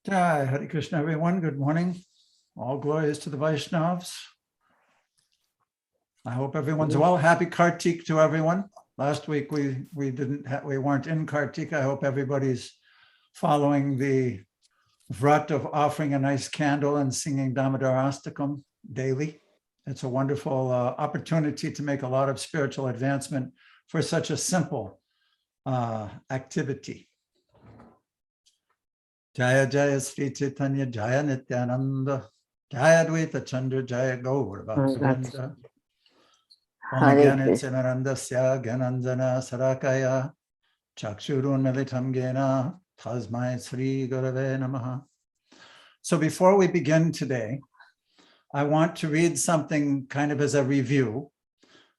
Jai Hare Krishna, everyone. Good morning. All glories to the Vaishnavas. I hope everyone's well. Happy Kartik to everyone. Last week we weren't in Kartik. I hope everybody's following the vrat of offering a nice candle and singing Damodarastakam daily. It's a wonderful opportunity to make a lot of spiritual advancement for such a simple activity. Jaya Jaya Sri Chaitanya Jaya Nityananda Jaya Dvaita Chandra Jaya Gaur Bhaktivinoda Omagyanityanarandasya Gyananjana Sarakaya Chakshurun Militam Gena Tasmai Sri Gurave Namaha. So before we begin today, I want to read something kind of as a review,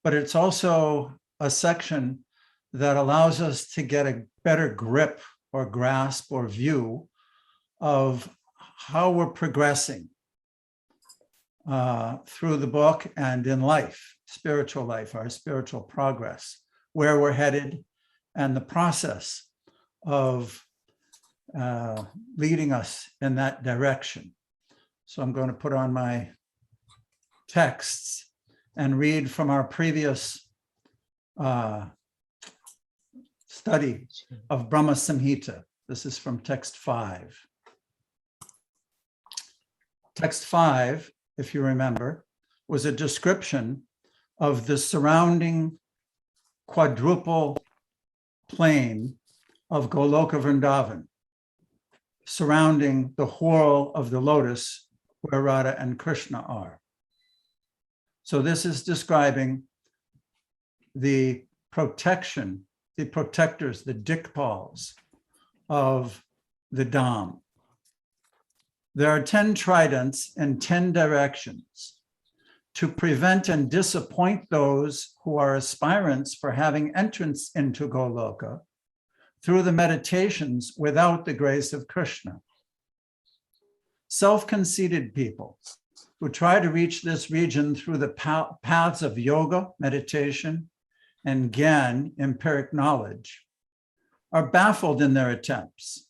but it's also a section that allows us to get a better grip or grasp or view of how we're progressing through the book and in life, spiritual life, our spiritual progress, where we're headed, and the process of leading us in that direction. So I'm going to put on my texts and read from our previous study of Brahma Samhita. This is from text 5. Text 5, if you remember, was a description of the surrounding quadruple plane of Goloka Vrindavan, surrounding the whorl of the lotus where Radha and Krishna are. So this is describing the protection, the protectors, the Dikpals of the Dham. There are 10 tridents in 10 directions to prevent and disappoint those who are aspirants for having entrance into Goloka through the meditations without the grace of Krishna. Self-conceited people who try to reach this region through the paths of yoga, meditation, and Gyan, empiric knowledge, are baffled in their attempts,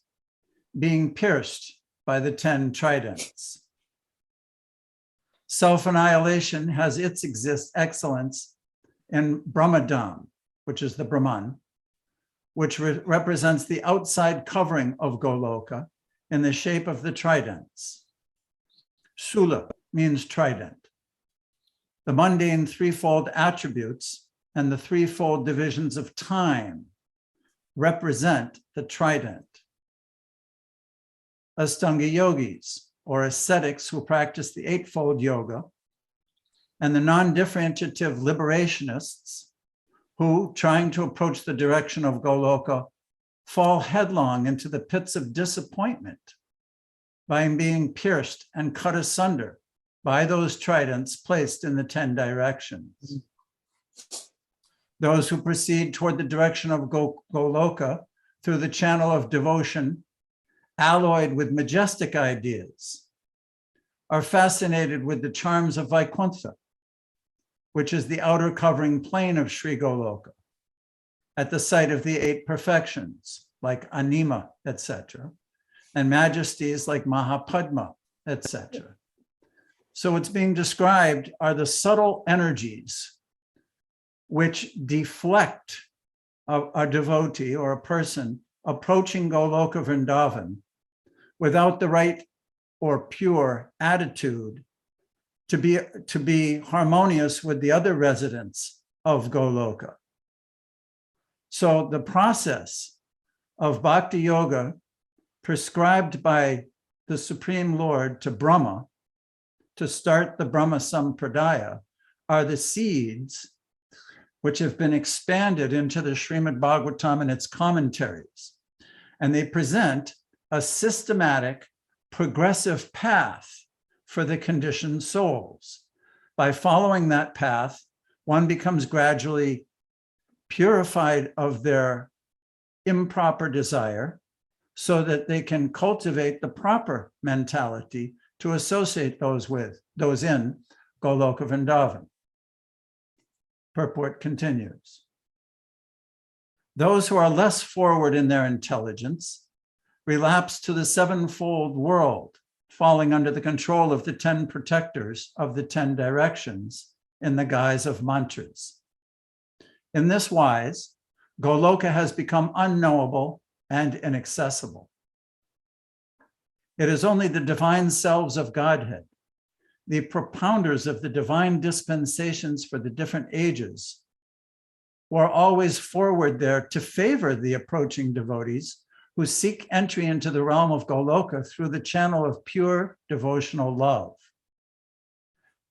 being pierced by the 10 tridents. Self-annihilation has its excellence in Brahmadam, which is the Brahman, which represents the outside covering of Goloka in the shape of the tridents. Sula means trident. The mundane threefold attributes and the threefold divisions of time represent the trident. Astanga yogis, or ascetics who practice the eightfold yoga, and the non-differentiative liberationists who, trying to approach the direction of Goloka, fall headlong into the pits of disappointment by being pierced and cut asunder by those tridents placed in the 10 directions. Those who proceed toward the direction of Goloka through the channel of devotion, alloyed with majestic ideas, are fascinated with the charms of Vaikuntha, which is the outer covering plane of Sri Goloka, at the site of the 8 perfections, like Anima, etc., and majesties like Mahapadma, etc. So what's being described are the subtle energies which deflect a devotee or a person approaching Goloka Vrindavan without the right or pure attitude to be harmonious with the other residents of Goloka. So the process of bhakti yoga prescribed by the Supreme Lord to Brahma to start the Brahma Sampradaya are the seeds which have been expanded into the Srimad Bhagavatam and its commentaries. And they present a systematic, progressive path for the conditioned souls. By following that path, one becomes gradually purified of their improper desire so that they can cultivate the proper mentality to associate those in Goloka Vrindavan. Purport continues. Those who are less forward in their intelligence relapse to the sevenfold world, falling under the control of the 10 protectors of the 10 directions in the guise of mantras. In this wise, Goloka has become unknowable and inaccessible. It is only the divine selves of Godhead, the propounders of the divine dispensations for the different ages, who are always forward there to favor the approaching devotees who seek entry into the realm of Goloka through the channel of pure devotional love.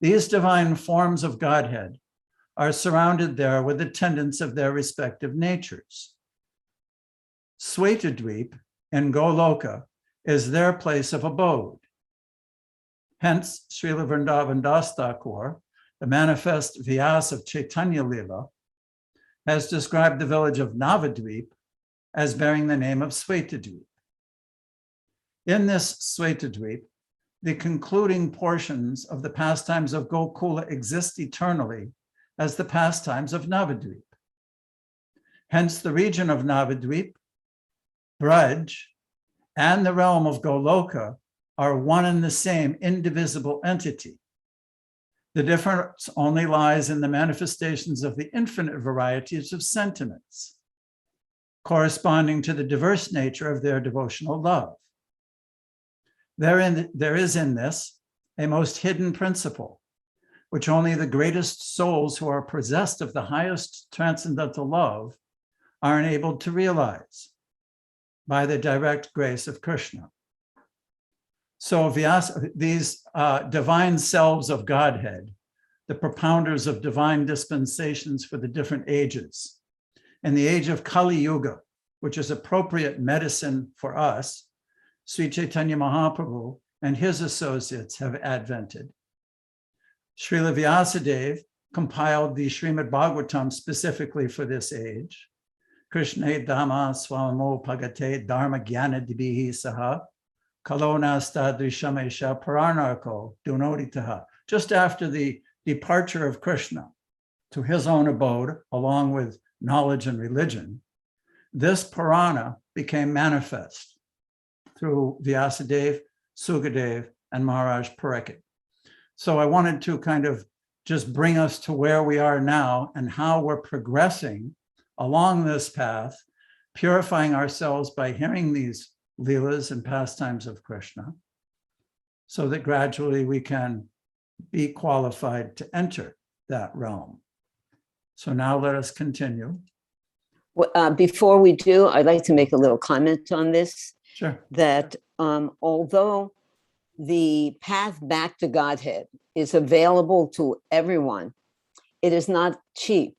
These divine forms of Godhead are surrounded there with attendants of their respective natures. Swetadweep in Goloka is their place of abode. Hence, Srila Vrindavan Das Thakur, the manifest Vyas of Chaitanya Lila, has described the village of Navadweep as bearing the name of Swetadweep. In this Swetadweep, the concluding portions of the pastimes of Gokula exist eternally as the pastimes of Navadweep. Hence, the region of Navadweep, Braj, and the realm of Goloka are one and the same indivisible entity. The difference only lies in the manifestations of the infinite varieties of sentiments, corresponding to the diverse nature of their devotional love. There is in this a most hidden principle, which only the greatest souls who are possessed of the highest transcendental love are enabled to realize by the direct grace of Krishna. So these divine selves of Godhead, the propounders of divine dispensations for the different ages, in the age of Kali Yuga, which is appropriate medicine for us, Sri Chaitanya Mahaprabhu and his associates have advented. Srila Vyasadeva compiled the Srimad Bhagavatam specifically for this age. Krishna Dhamma Swamo Pagate Dharma Jnana Dibihi Saha Kalonasta Drishamesha Paranarko Dunoditaha. Just after the departure of Krishna to his own abode, along with knowledge and religion, this Purana became manifest through Vyasadeva, Sukadeva, and Maharaj Pariksit. So I wanted to kind of just bring us to where we are now and how we're progressing along this path, purifying ourselves by hearing these leelas and pastimes of Krishna, so that gradually we can be qualified to enter that realm. So now let us continue. Well, before we do, I'd like to make a little comment on this. Sure. That although the path back to Godhead is available to everyone, it is not cheap.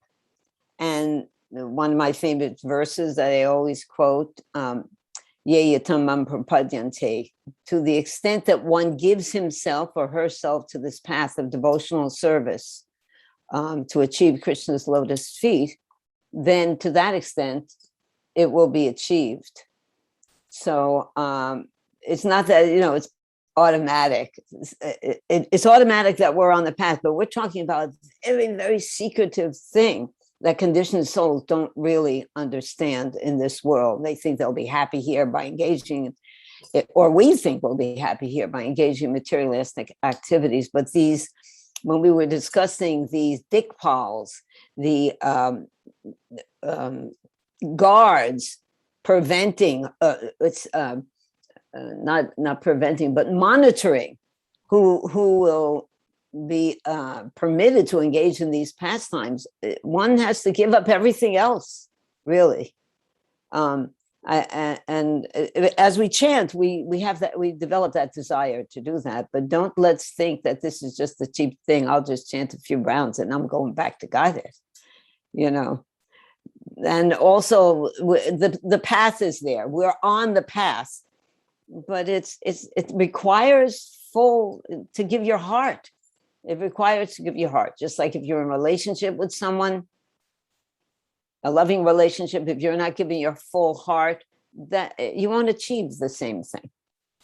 And one of my favorite verses that I always quote, Ye yatamam prapadyante, to the extent that one gives himself or herself to this path of devotional service to achieve Krishna's lotus feet, then to that extent, it will be achieved. So it's not that, it's automatic. It's automatic that we're on the path, but we're talking about a very, very secretive thing that conditioned souls don't really understand in this world. They think they'll be happy here by engaging, or we think we'll be happy here by engaging in materialistic activities. But these, when we were discussing these dikpals, the guards preventing, not preventing, but monitoring who will be permitted to engage in these pastimes, one has to give up everything else, really. And as we chant, we have that, we develop that desire to do that, but let's think that this is just a cheap thing. I'll just chant a few rounds and I'm going back to Godhead, And also the path is there. We're on the path, but it requires to give your heart. It requires to give your heart. Just like if you're in a relationship with someone, a loving relationship, if you're not giving your full heart, that you won't achieve the same thing.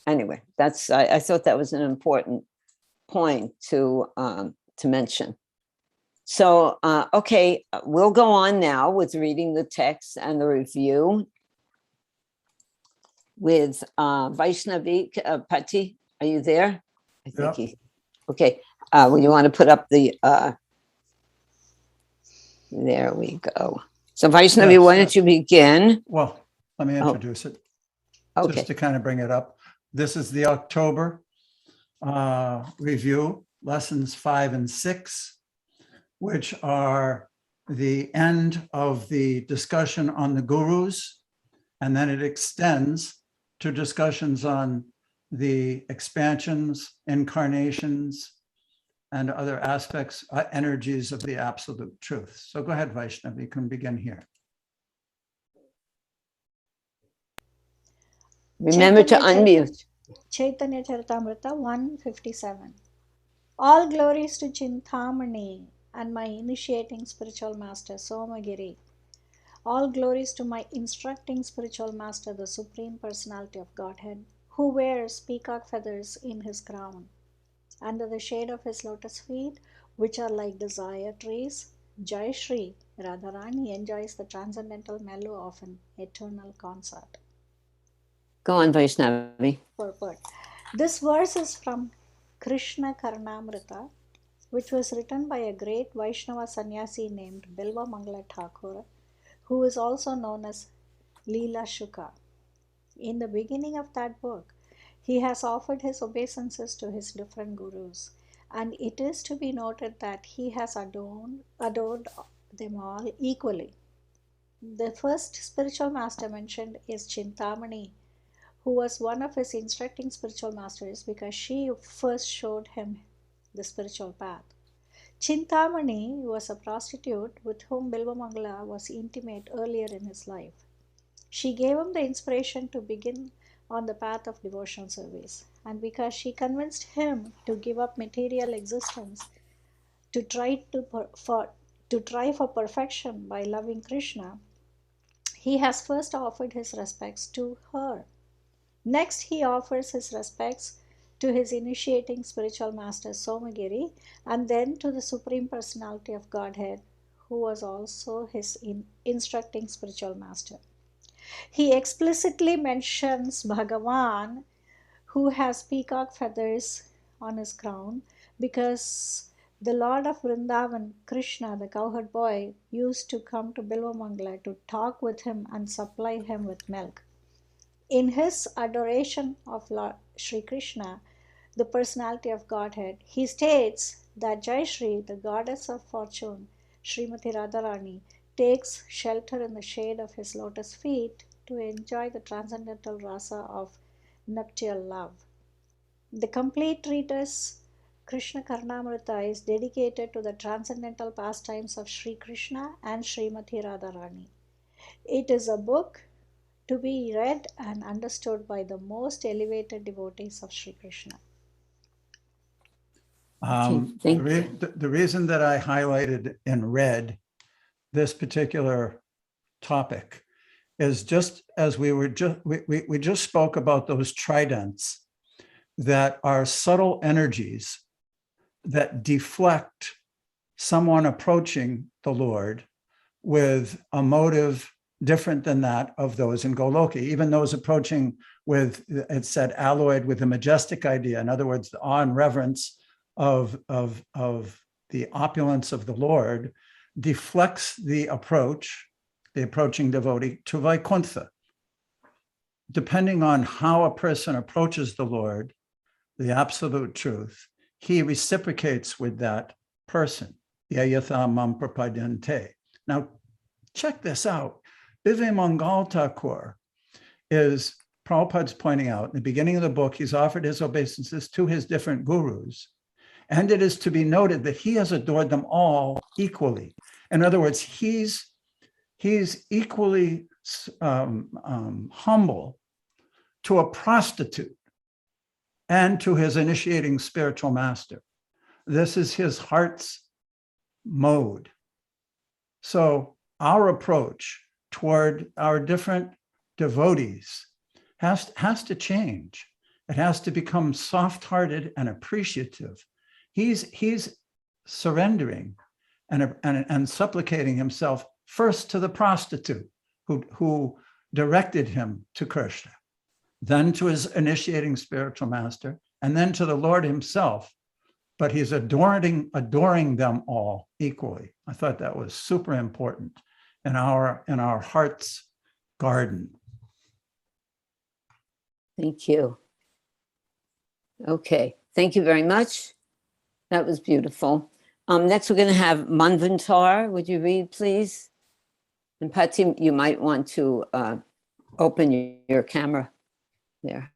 Anyway, I thought that was an important point to mention. So, okay, we'll go on now with reading the text and the review. with Vaishnavi Pati. Are you there? I think Yep. okay. Well, you want to put up the, there we go. So Vaishnavi, Yes, why yes. don't you begin? Well, let me introduce it just Okay. to kind of bring it up. This is the October review, lessons 5 and 6, which are the end of the discussion on the gurus, and then it extends to discussions on the expansions, incarnations, and other aspects, energies of the absolute truth. So go ahead, Vaishnav, you can begin here. Remember to unmute. Chaitanya Charitamrita 157. All glories to Chintamani and my initiating spiritual master Somagiri. All glories to my instructing spiritual master, the Supreme Personality of Godhead, who wears peacock feathers in his crown. Under the shade of his lotus feet, which are like desire trees, Jai Shri Radharani enjoys the transcendental mellow of an eternal concert. Go on, Vaishnavi. Purport. This verse is from Krishna Karnamrita, which was written by a great Vaishnava sannyasi named Bilva Mangala Thakur, who is also known as Leela Shuka. In the beginning of that book, he has offered his obeisances to his different gurus, and it is to be noted that he has adored them all equally. The first spiritual master mentioned is Chintamani, who was one of his instructing spiritual masters because she first showed him the spiritual path. Chintamani was a prostitute with whom Bilvamangala was intimate earlier in his life. She gave him the inspiration to begin on the path of devotional service, and because she convinced him to give up material existence to try for perfection by loving Krishna, he has first offered his respects to her. Next, he offers his respects to his initiating spiritual master Somagiri, and then to the Supreme Personality of Godhead, who was also his instructing spiritual master. He explicitly mentions Bhagavan, who has peacock feathers on his crown, because the Lord of Vrindavan, Krishna, the cowherd boy, used to come to Bilvamangala to talk with him and supply him with milk. In his adoration of Lord Sri Krishna, the personality of Godhead, he states that Jai Shri, the goddess of fortune, Srimati Radharani, takes shelter in the shade of his lotus feet to enjoy the transcendental rasa of nuptial love. The complete treatise Krishna Karnamrita is dedicated to the transcendental pastimes of Sri Krishna and Srimati Radharani. It is a book to be read and understood by the most elevated devotees of Sri Krishna. The reason that I highlighted in red this particular topic is just as we just spoke about those tridents that are subtle energies that deflect someone approaching the Lord with a motive different than that of those in Goloka, even those approaching with, it said, alloyed with a majestic idea. In other words, the awe and reverence of the opulence of the Lord deflects the approaching devotee to Vaikuntha. Depending on how a person approaches the Lord, the absolute truth, he reciprocates with that person. Yayatha mam prapadyante. Now, check this out. Bivay Mangal Thakur is, Prabhupada's pointing out, in the beginning of the book, he's offered his obeisances to his different gurus. And it is to be noted that he has adored them all equally. In other words, he's equally humble to a prostitute and to his initiating spiritual master. This is his heart's mode. So our approach toward our different devotees has to change. It has to become soft-hearted and appreciative. He's surrendering and supplicating himself first to the prostitute who directed him to Krishna. then to his initiating spiritual master, and then to the Lord himself. But he's adoring them all equally. I thought that was super important in our heart's garden. Thank you. Okay, thank you very much. That was beautiful. Next, we're going to have Manvantar. Would you read, please? And Pati, you might want to open your camera there.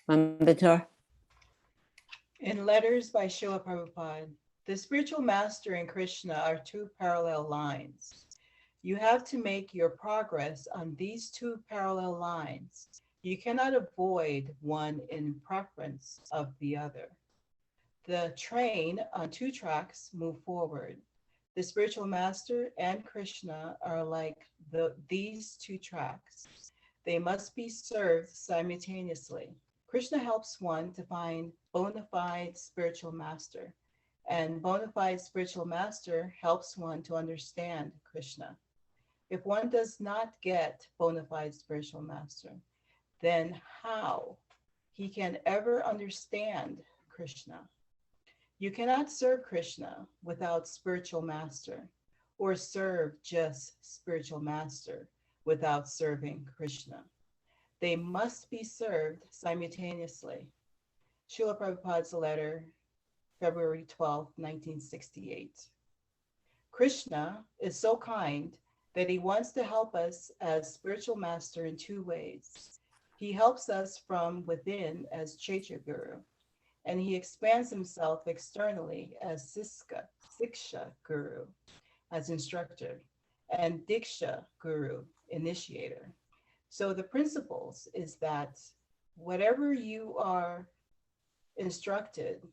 Manvantar. In Letters by Srila Prabhupada, the spiritual master and Krishna are two parallel lines. You have to make your progress on these two parallel lines. You cannot avoid one in preference of the other. The train on two tracks move forward. The spiritual master and Krishna are like these two tracks. They must be served simultaneously. Krishna helps one to find bona fide spiritual master, and bona fide spiritual master helps one to understand Krishna. If one does not get bona fide spiritual master, then how he can ever understand Krishna? You cannot serve Krishna without spiritual master, or serve just spiritual master without serving Krishna. They must be served simultaneously. Srila Prabhupada's letter, February 12, 1968. Krishna is so kind that he wants to help us as spiritual master in two ways. He helps us from within as Chaitya Guru, and he expands himself externally as Siksha Guru, as instructor, and Diksha Guru, initiator. So the principles is that whatever you are instructed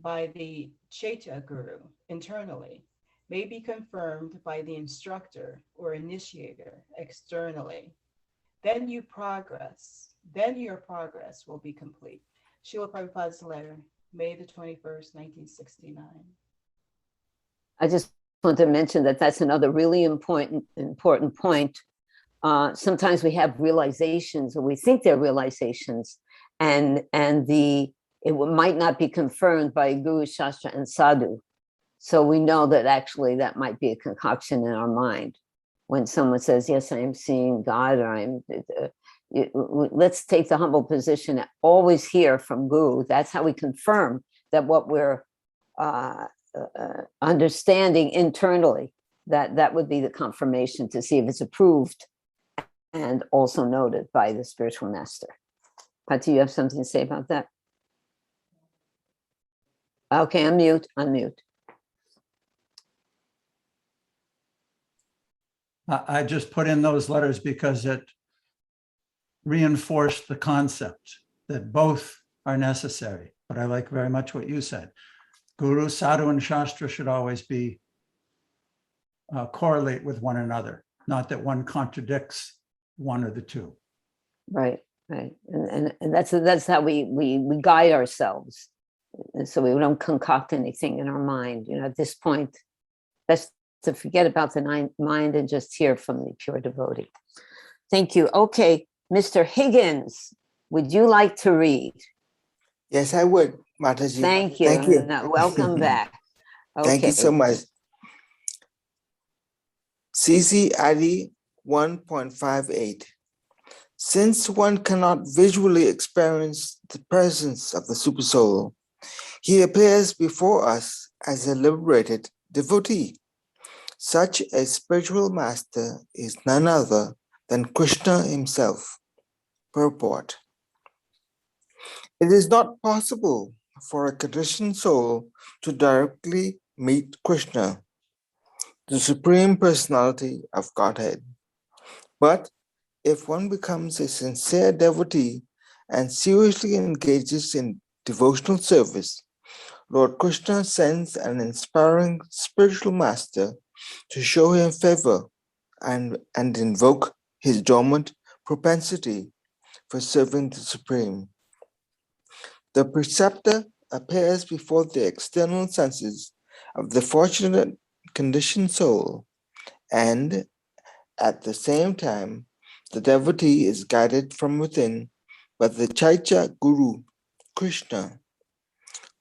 by the Chaitya Guru internally may be confirmed by the instructor or initiator externally. Then you progress. Then your progress will be complete. Srila Prabhupada's letter, May the 21st, 1969. I just want to mention that that's another really important point. Sometimes we have realizations, or we think they're realizations, and it might not be confirmed by Guru, Shastra, and Sadhu. So we know that actually that might be a concoction in our mind. When someone says, yes, I am seeing God, or let's take the humble position, always hear from Guru. That's how we confirm that what we're understanding internally, that would be the confirmation to see if it's approved and also noted by the spiritual master. Pati, you have something to say about that? Okay, unmute. I just put in those letters because it reinforced the concept that both are necessary. But I like very much what you said. Guru, Sadhu, and Shastra should always be correlate with one another, not that one contradicts one or the two. Right. And that's how we guide ourselves. And so we don't concoct anything in our mind. At this point, best to forget about the mind and just hear from the pure devotee. Thank you. Okay, Mr. Higgins, would you like to read? Yes, I would, Mataji. Thank you. Thank you. Welcome back. Okay. Thank you so much. CCID 1.58. Since one cannot visually experience the presence of the Supersoul, he appears before us as a liberated devotee. Such a spiritual master is none other than Krishna himself. Purport. It is not possible for a conditioned soul to directly meet Krishna, the Supreme Personality of Godhead. But if one becomes a sincere devotee and seriously engages in devotional service, Lord Krishna sends an inspiring spiritual master to show him favor and invoke his dormant propensity for serving the Supreme. The preceptor appears before the external senses of the fortunate conditioned soul, and at the same time, the devotee is guided from within by the Chaitya Guru, Krishna,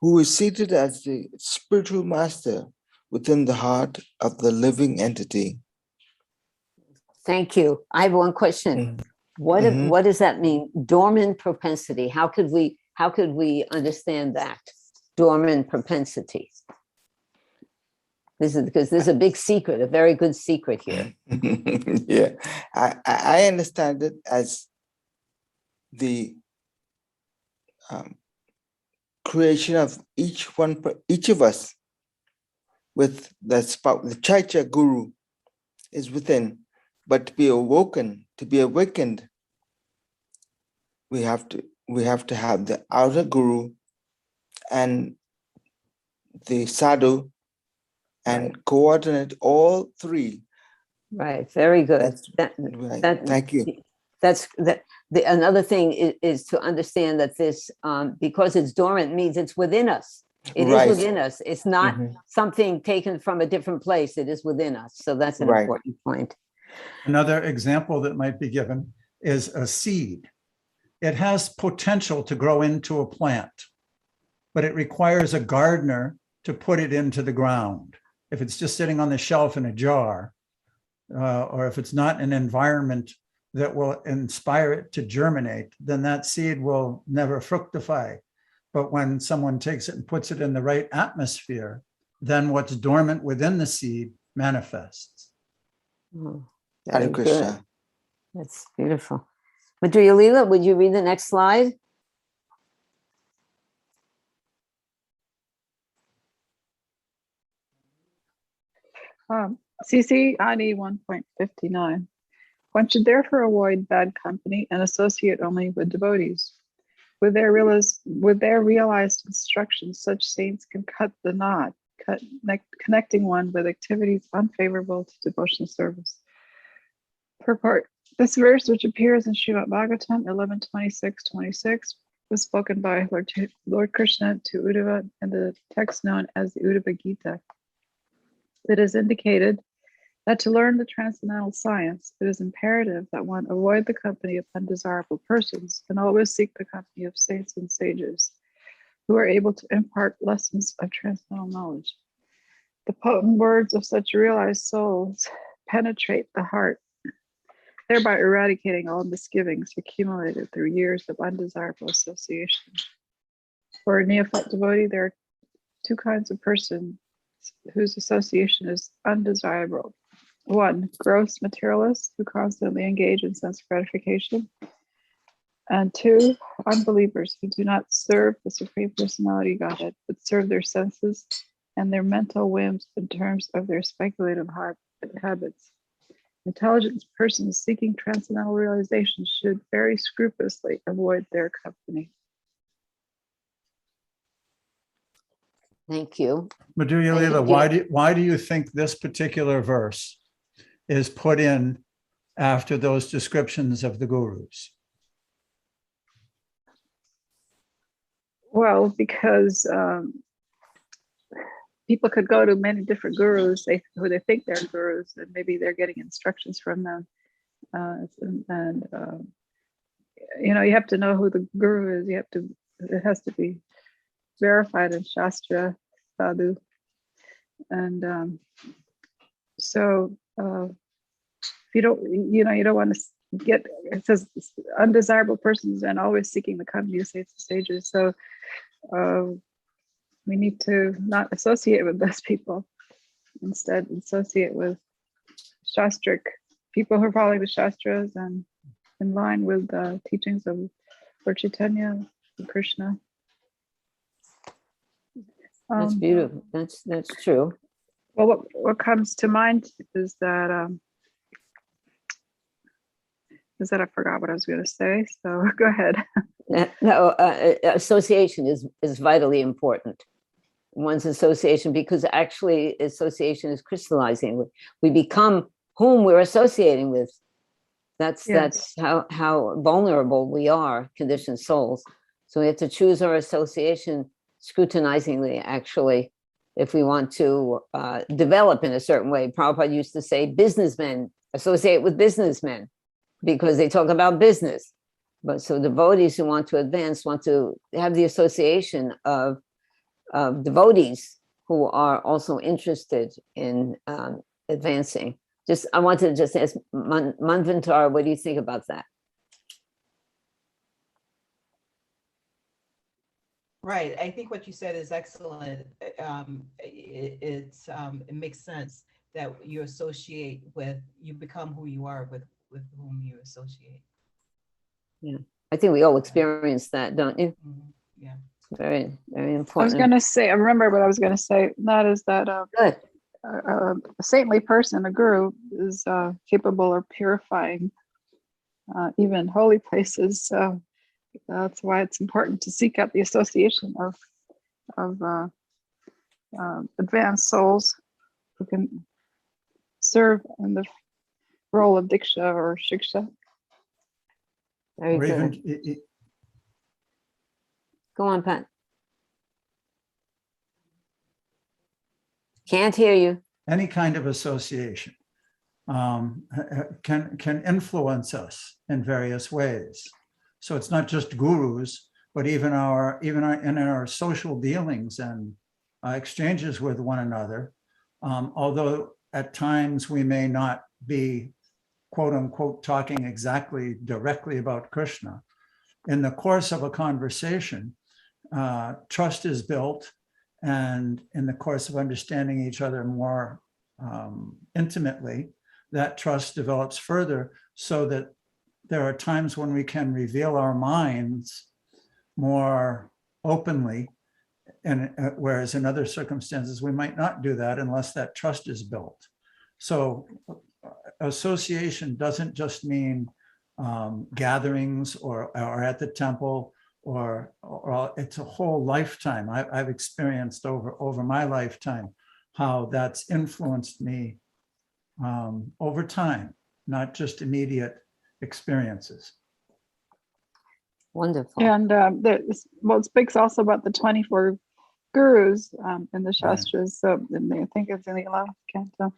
who is seated as the spiritual master within the heart of the living entity. Thank you. I have one question. Mhm. What Mhm. what does that mean? Dormant propensity. How could we understand that? Dormant propensity. This is because there's a big secret, a very good secret here. Yeah, I understand it as the creation of each of us with the Chaitya Guru is within, but to be awakened, we have to have the outer Guru and the sadhu and coordinate all three. Right. Very good. That's right. That Thank you. That's that. Another thing is to understand that this, because it's dormant, means it's within us. It is Right. within us. It's not Mhm. something taken from a different place. It is within us. So that's an Right. important point. Another example that might be given is a seed. It has potential to grow into a plant, but it requires a gardener to put it into the ground. If it's just sitting on the shelf in a jar, or if it's not an environment that will inspire it to germinate, then that seed will never fructify. But when someone takes it and puts it in the right atmosphere, then what's dormant within the seed manifests. Oh, Hare very Krishna. good. That's beautiful. Madhurya Leela, would you read the next slide? CC ID 1.59. One should therefore avoid bad company and associate only with devotees. With their realized instructions, such saints can cut the knot, connecting one with activities unfavorable to devotional service. Purport. This verse, which appears in Srimad Bhagavatam 11:26-26, was spoken by Lord Krishna to Uddhava in the text known as the Uddhava Gita. It is indicated that to learn the transcendental science, it is imperative that one avoid the company of undesirable persons and always seek the company of saints and sages who are able to impart lessons of transcendental knowledge. The potent words of such realized souls penetrate the heart, thereby eradicating all misgivings accumulated through years of undesirable association. For a neophyte devotee, there are two kinds of persons whose association is undesirable. One, gross materialists who constantly engage in sense gratification. And two, unbelievers who do not serve the Supreme Personality Godhead, but serve their senses and their mental whims in terms of their speculative habits. Intelligent persons seeking transcendental realization should very scrupulously avoid their company. Thank you. Madhurya Thank Leela, you. why do you think this particular verse is put in after those descriptions of the gurus? Well, because people could go to many different gurus who they think they're gurus, and maybe they're getting instructions from them. You have to know who the guru is. It has to be verified in Shastra, Sadhu. And so if you don't want to get, it says undesirable persons and always seeking the company of saints and sages. So we need to not associate with those people. Instead, associate with Shastric people who are following the Shastras and in line with the teachings of Lord Chaitanya and Krishna. That's beautiful. That's true. Well, what comes to mind is that I forgot what I was going to say. So go ahead. No, association is vitally important. One's association, because actually association is crystallizing. We become whom we're associating with. That's how vulnerable we are, conditioned souls. So we have to choose our association scrutinizingly, actually, if we want to develop in a certain way. Prabhupada used to say, businessmen associate with businessmen. because they talk about business. But so devotees who want to advance want to have the association of devotees who are also interested in advancing. I wanted to just ask Manvantar, what do you think about that? Right. I think what you said is excellent. It makes sense that you associate with, you become who you are with whom you associate. Yeah, I think we all experience that, don't you? Mm-hmm. Yeah. Very, very I was important. going to say, I remember what I was going to say. That is that Good. a saintly person, a guru, is capable of purifying even holy places. So that's why it's important to seek out the association of advanced souls who can serve in the role of diksha or shiksha. Very Or good. even Go on, Pat. Can't hear you. any kind of association can influence us in various ways. So it's not just gurus, but even in our social dealings and exchanges with one another. Although at times we may not be, quote unquote, talking exactly directly about Krishna, in the course of a conversation, trust is built, and in the course of understanding each other more intimately, that trust develops further, so that there are times when we can reveal our minds more openly, and whereas in other circumstances we might not do that unless that trust is built. So association doesn't just mean gatherings or at the temple, or it's a whole lifetime. I've experienced over my lifetime how that's influenced me over time, not just immediate experiences. Wonderful. And it speaks also about the 24 gurus in the Shastras. So I think it's in the 11th canto.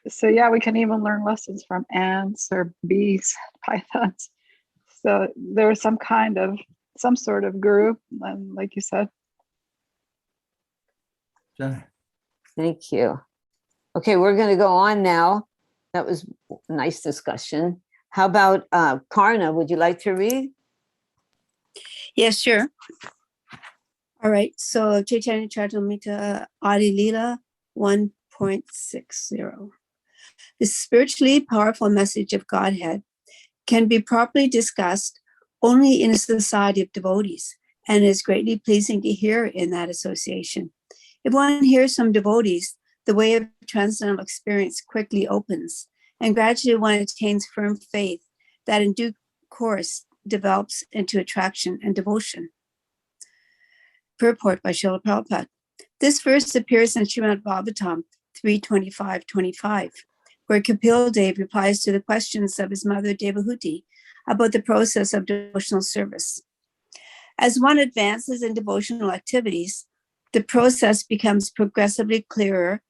So yeah, we can even learn lessons from ants or bees, pythons. So there's some sort of guru, like you said. Jenny. Thank you. Okay, we're going to go on now. That was a nice discussion. How about Karna? Would you like to read? Yes, sure. All right. So Chaitanya Charitamrita Adi Leela 1.60. The spiritually powerful message of Godhead can be properly discussed only in a society of devotees, and is greatly pleasing to hear in that association. If one hears from devotees, the way of transcendental experience quickly opens, and gradually one attains firm faith that in due course develops into attraction and devotion. Purport by Srila Prabhupada. This verse appears in Srimad Bhagavatam 3:25-25, where Kapil Dev replies to the questions of his mother Devahuti about the process of devotional service. As one advances in devotional activities, the process becomes progressively clearer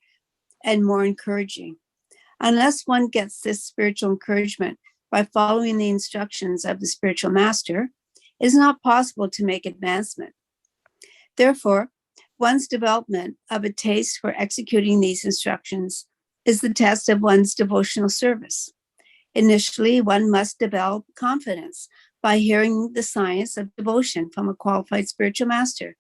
and more encouraging. Unless one gets this spiritual encouragement by following the instructions of the spiritual master, it is not possible to make advancement. Therefore, one's development of a taste for executing these instructions is the test of one's devotional service. Initially, one must develop confidence by hearing the science of devotion from a qualified spiritual master.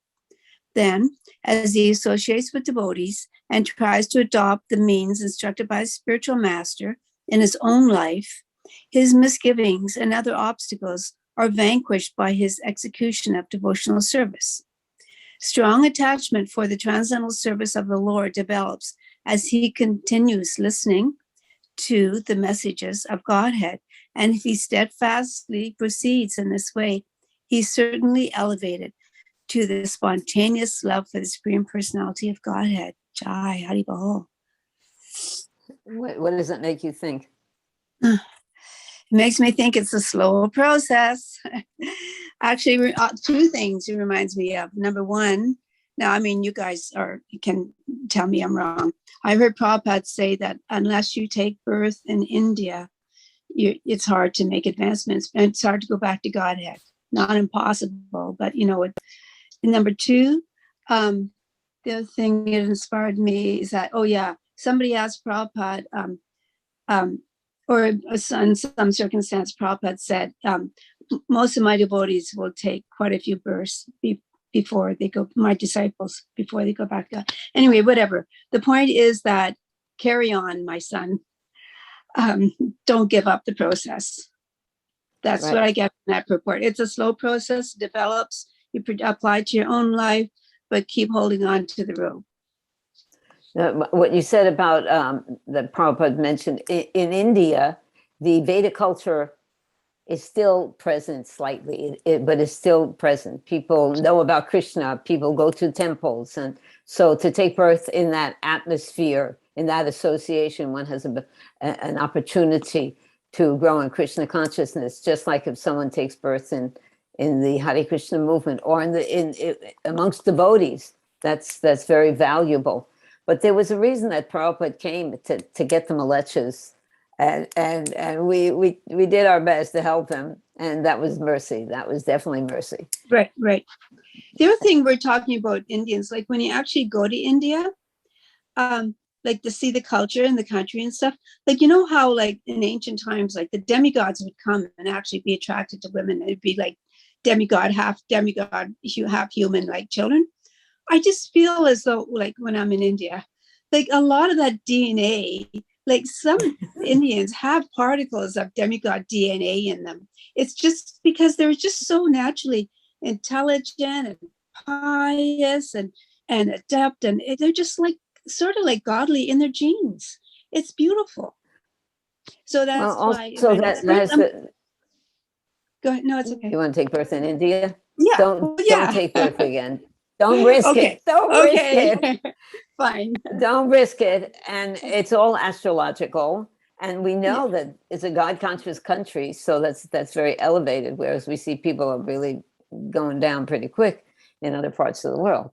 Then, as he associates with devotees and tries to adopt the means instructed by his spiritual master in his own life, his misgivings and other obstacles are vanquished by his execution of devotional service. Strong attachment for the transcendental service of the Lord develops as he continues listening to the messages of Godhead. And if he steadfastly proceeds in this way, he's certainly elevated to the spontaneous love for the Supreme Personality of Godhead. Jai Hari Bol. What does that make you think? It makes me think it's a slow process. Actually, two things it reminds me of. Number one, now, I mean, you guys can tell me I'm wrong. I heard Prabhupada say that unless you take birth in India, it's hard to make advancements, and it's hard to go back to Godhead. Not impossible, but number two, the other thing that inspired me is that, somebody asked Prabhupada, or in some circumstance, Prabhupada said, most of my devotees will take quite a few births before they go, my disciples, before they go back to God. Anyway, whatever. The point is that carry on, my son. Don't give up the process. That's Right. what I get from that purport. It's a slow process, develops, you apply to your own life, but keep holding on to the rope. What you said about that Prabhupada mentioned in India, the Veda culture is still present slightly, but it's still present. People know about Krishna, people go to temples. And so to take birth in that atmosphere, in that association, one has an opportunity to grow in Krishna consciousness, just like if someone takes birth in the Hare Krishna movement or amongst devotees. That's very valuable. But there was a reason that Prabhupada came to get the malechas, and we did our best to help him, and that was mercy. That was definitely mercy. Right. The other thing we're talking about Indians, like when you actually go to India, like to see the culture and the country and stuff, like how like in ancient times, like the demigods would come and actually be attracted to women. It'd be like half human, like children. I just feel as though, like when I'm in India, like a lot of that DNA, like some Indians have particles of demigod DNA in them. It's just because they're just so naturally intelligent and pious and adept, and they're just like sort of like godly in their genes. It's beautiful. So that's why. So go ahead. No, it's okay. You want to take birth in India? Yeah. Don't take birth again. Don't risk it. Don't risk it. Fine. Don't risk it. And it's all astrological. And we know that it's a God conscious country. So that's very elevated. Whereas we see people are really going down pretty quick in other parts of the world.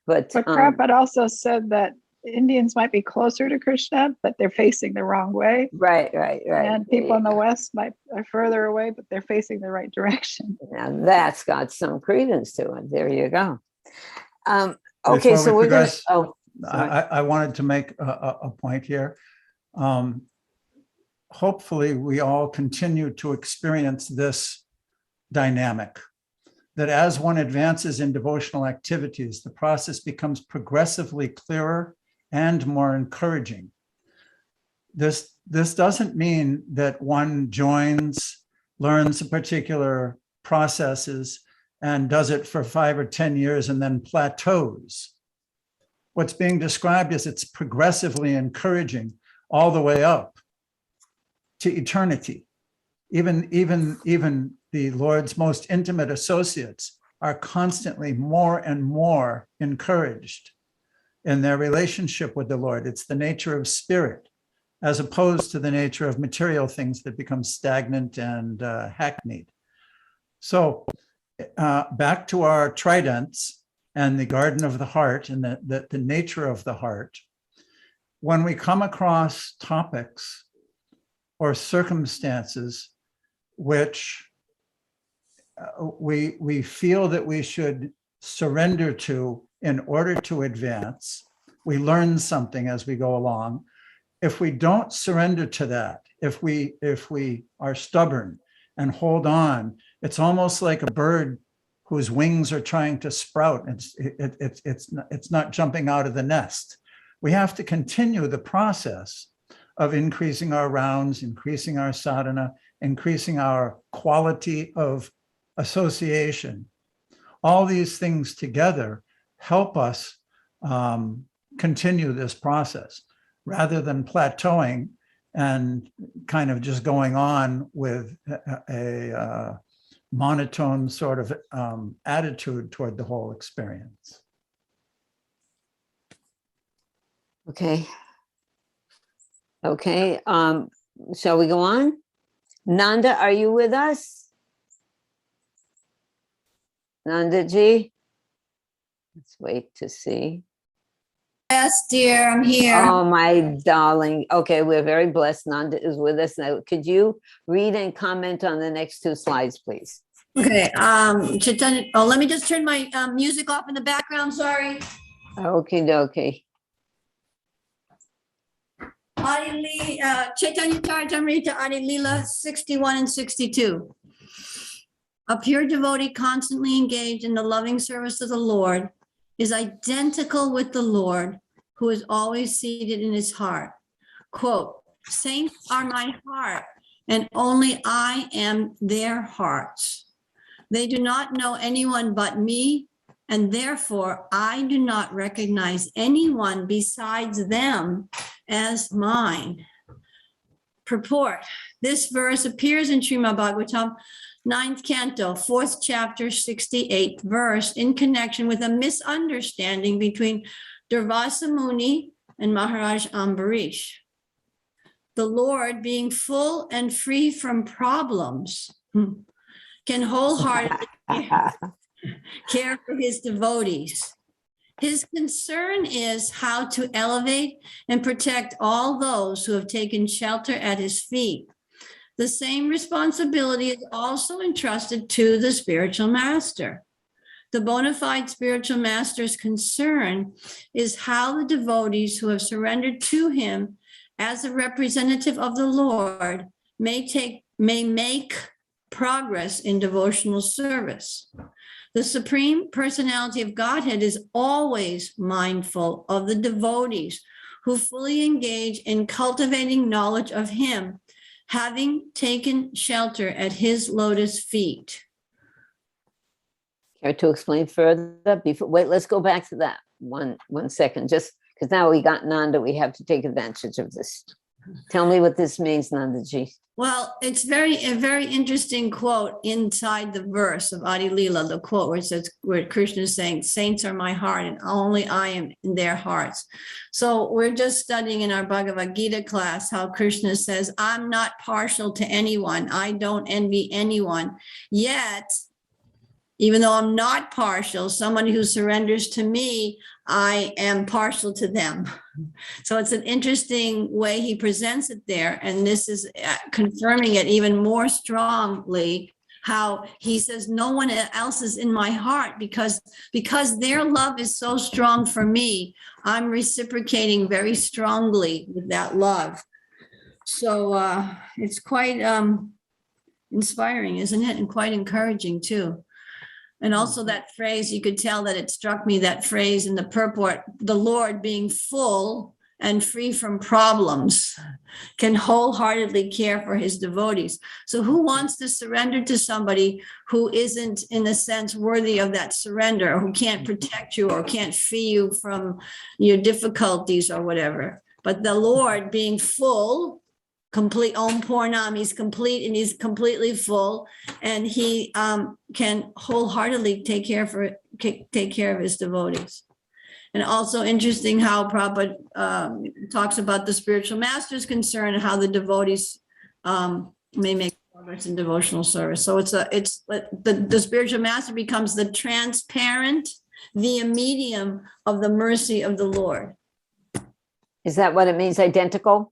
But Prabhupada also said that Indians might be closer to Krishna, but they're facing the wrong way. Right. And people in the West are further away, but they're facing the right direction. Now that's got some credence to it. There you go. Okay, Before so we we're going progress, to. I wanted to make a point here. Hopefully, we all continue to experience this dynamic, that as one advances in devotional activities, the process becomes progressively clearer and more encouraging. This doesn't mean that one learns a particular processes and does it for 5 or 10 years and then plateaus. What's being described is it's progressively encouraging all the way up to eternity. Even the Lord's most intimate associates are constantly more and more encouraged in their relationship with the Lord. It's the nature of spirit, as opposed to the nature of material things that become stagnant and hackneyed. So back to our tridents and the garden of the heart and the nature of the heart. When we come across topics or circumstances which we feel that we should surrender to in order to advance, we learn something as we go along. If we don't surrender to that, if we are stubborn and hold on, it's almost like a bird whose wings are trying to sprout. It's not jumping out of the nest. We have to continue the process of increasing our rounds, increasing our sadhana, increasing our quality of association. All these things together help us continue this process rather than plateauing and kind of just going on with a monotone sort of attitude toward the whole experience. Okay. Shall we go on? Nanda, are you with us? Nanda ji? Let's wait to see. Yes, dear, I'm here. Oh, my darling. Okay, we're very blessed. Nanda is with us now. Could you read and comment on the next two slides, please? Okay, Chaitanya, let me just turn my music off in the background, sorry. Okay, dokie. Chaitanya Charitamrita Adi Leela 61 and 62. A pure devotee constantly engaged in the loving service of the Lord is identical with the Lord, who is always seated in his heart. Quote, saints are my heart, and only I am their hearts. They do not know anyone but me, and therefore I do not recognize anyone besides them as mine. Purport. This verse appears in Srimad Bhagavatam, 9th canto, 4th chapter, 68th verse, in connection with a misunderstanding between Durvasa Muni and Maharaj Ambarish. The Lord, being full and free from problems, can wholeheartedly care for his devotees. His concern is how to elevate and protect all those who have taken shelter at his feet. The same responsibility is also entrusted to the spiritual master. The bona fide spiritual master's concern is how the devotees who have surrendered to him as a representative of the Lord may make progress in devotional service. The Supreme Personality of Godhead is always mindful of the devotees who fully engage in cultivating knowledge of him, having taken shelter at his lotus feet. Care to explain further? Wait, let's go back to that one second, just because now we got Nanda, we have to take advantage of this. Tell me what this means, Nandaji. Well, it's a very interesting quote inside the verse of Adi Leela, the quote where it says, where Krishna is saying, saints are my heart and only I am in their hearts. So we're just studying in our Bhagavad Gita class how Krishna says, I'm not partial to anyone. I don't envy anyone. Yet, even though I'm not partial, somebody who surrenders to me, I am partial to them. So it's an interesting way he presents it there. And this is confirming it even more strongly, how he says, no one else is in my heart because their love is so strong for me. I'm reciprocating very strongly with that love. So it's quite inspiring, isn't it? And quite encouraging too. And also that phrase, you could tell that it struck me, that phrase in the purport, the Lord being full and free from problems can wholeheartedly care for his devotees. So who wants to surrender to somebody who isn't, in a sense, worthy of that surrender, or who can't protect you or can't free you from your difficulties or whatever? But the Lord being full, complete, Om Purnam, he's complete and he's completely full, and he can wholeheartedly take care of his devotees. And also interesting how Prabhupada talks about the spiritual master's concern and how the devotees may make progress in devotional service. So the spiritual master becomes the transparent via medium of the mercy of the Lord. Is that what it means, identical?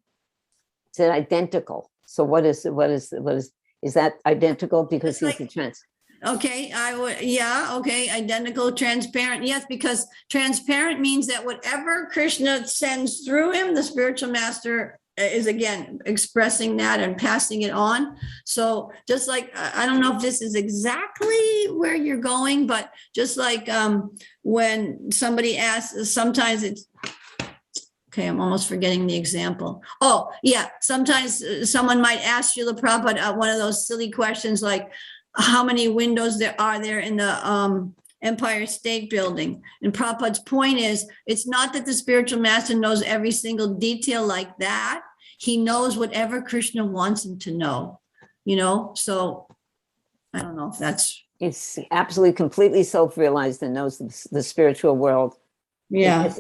Is it identical? So what is that identical? Because he's the trans. Okay, identical, transparent. Yes, because transparent means that whatever Krishna sends through him, the spiritual master is again expressing that and passing it on. So just like, I don't know if this is exactly where you're going, but just like when somebody asks, sometimes it's, okay, I'm almost forgetting the example. Oh, yeah. Sometimes someone might ask Srila Prabhupada one of those silly questions like, how many windows there are in the Empire State Building? And Prabhupada's point is, it's not that the spiritual master knows every single detail like that. He knows whatever Krishna wants him to know, So I don't know if that's... It's absolutely, completely self-realized and knows the spiritual world. Yeah.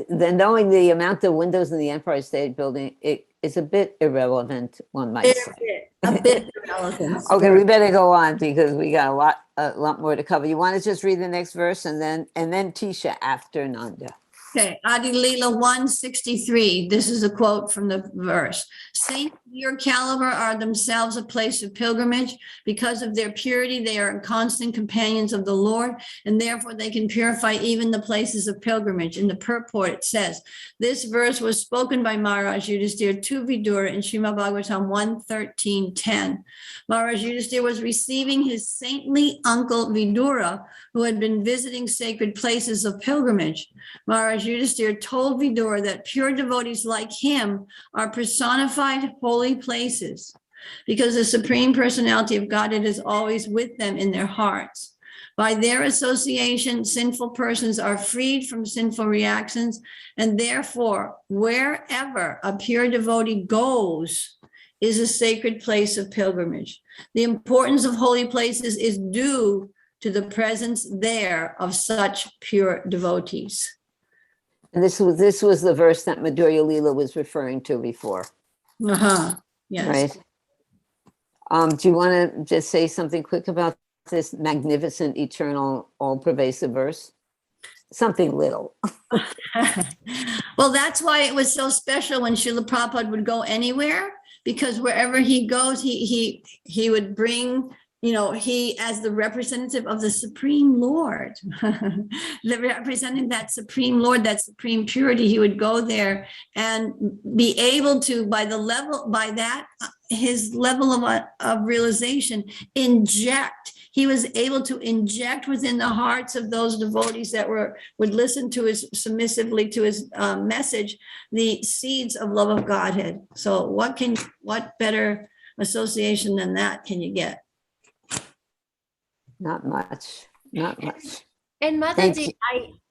Then knowing the amount of windows in the Empire State Building, it is a bit irrelevant, one might say. A bit irrelevant. Okay, we better go on because we got a lot more to cover. You want to just read the next verse and then Tisha after Nanda. Okay, Adi Leela 163. This is a quote from the verse. Saints of your caliber are themselves a place of pilgrimage. Because of their purity, they are constant companions of the Lord, and therefore they can purify even the places of pilgrimage. In the purport, it says, this verse was spoken by Maharaj Yudhisthira to Vidura in Srimad Bhagavatam 1:13-10. Maharaj Yudhisthira was receiving his saintly uncle Vidura, who had been visiting sacred places of pilgrimage. Maharaj Yudhisthira told Vidura that pure devotees like him are personified holy places because the Supreme Personality of Godhead is always with them in their hearts. By their association, sinful persons are freed from sinful reactions, and therefore, wherever a pure devotee goes is a sacred place of pilgrimage. The importance of holy places is due to the presence there of such pure devotees. And this was the verse that Madhurya Leela was referring to before, Uh-huh. Yes. right? Do you want to just say something quick about this magnificent, eternal, all-pervasive verse? Something little. Well, that's why it was so special when Srila Prabhupada would go anywhere, because wherever he goes, he would bring, you know, he as the representative of the Supreme Lord, representing that Supreme Lord, that supreme purity, he would go there and be able to, his level of realization, he was able to inject within the hearts of those devotees that would listen to submissively to his message, the seeds of love of Godhead. So what better association than that can you get? Not much. And Thank Mataji, you.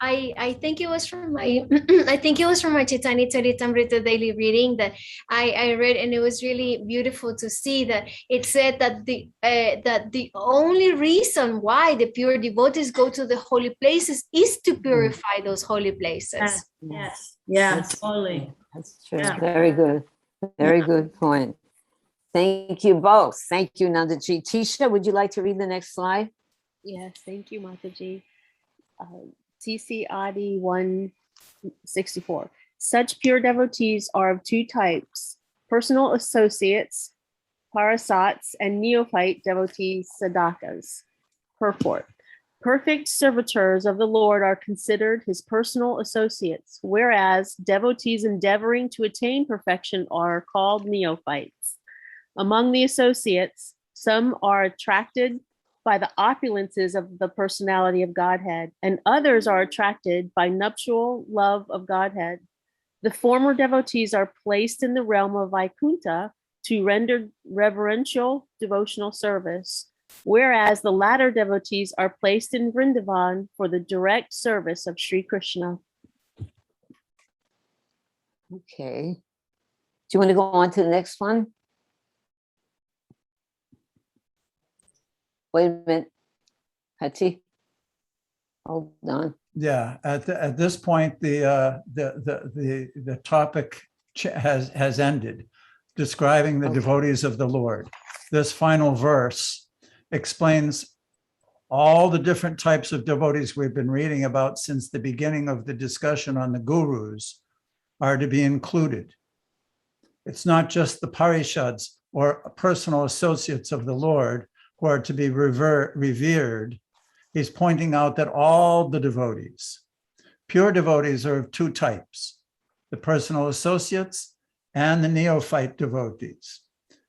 I think it was from my I think it was from my Chaitanya Charitamrita daily reading that I read, and it was really beautiful to see that it said that the only reason why the pure devotees go to the holy places is to purify those holy places. Yes. Yeah, That's- totally. That's true. Yeah. Very good. Very good point. Thank you both. Thank you, Nandaji. Tisha, would you like to read the next slide? Yes, thank you, Mataji. CC Adi 164. Such pure devotees are of two types: personal associates, parasats, and neophyte devotees, sadakas. Purport. Perfect servitors of the Lord are considered his personal associates, whereas devotees endeavoring to attain perfection are called neophytes. Among the associates, some are attracted by the opulences of the personality of Godhead, and others are attracted by nuptial love of Godhead. The former devotees are placed in the realm of Vaikuntha to render reverential devotional service, whereas the latter devotees are placed in Vrindavan for the direct service of Sri Krishna. Okay. Do you want to go on to the next one? Wait a minute. Hati. Hold on. Yeah, at this point, the topic has ended, describing the Okay. devotees of the Lord. This final verse explains all the different types of devotees we've been reading about since the beginning of the discussion on the gurus are to be included. It's not just the parishads or personal associates of the Lord who are to be revered. He's pointing out that all the devotees, pure devotees, are of two types: the personal associates and the neophyte devotees.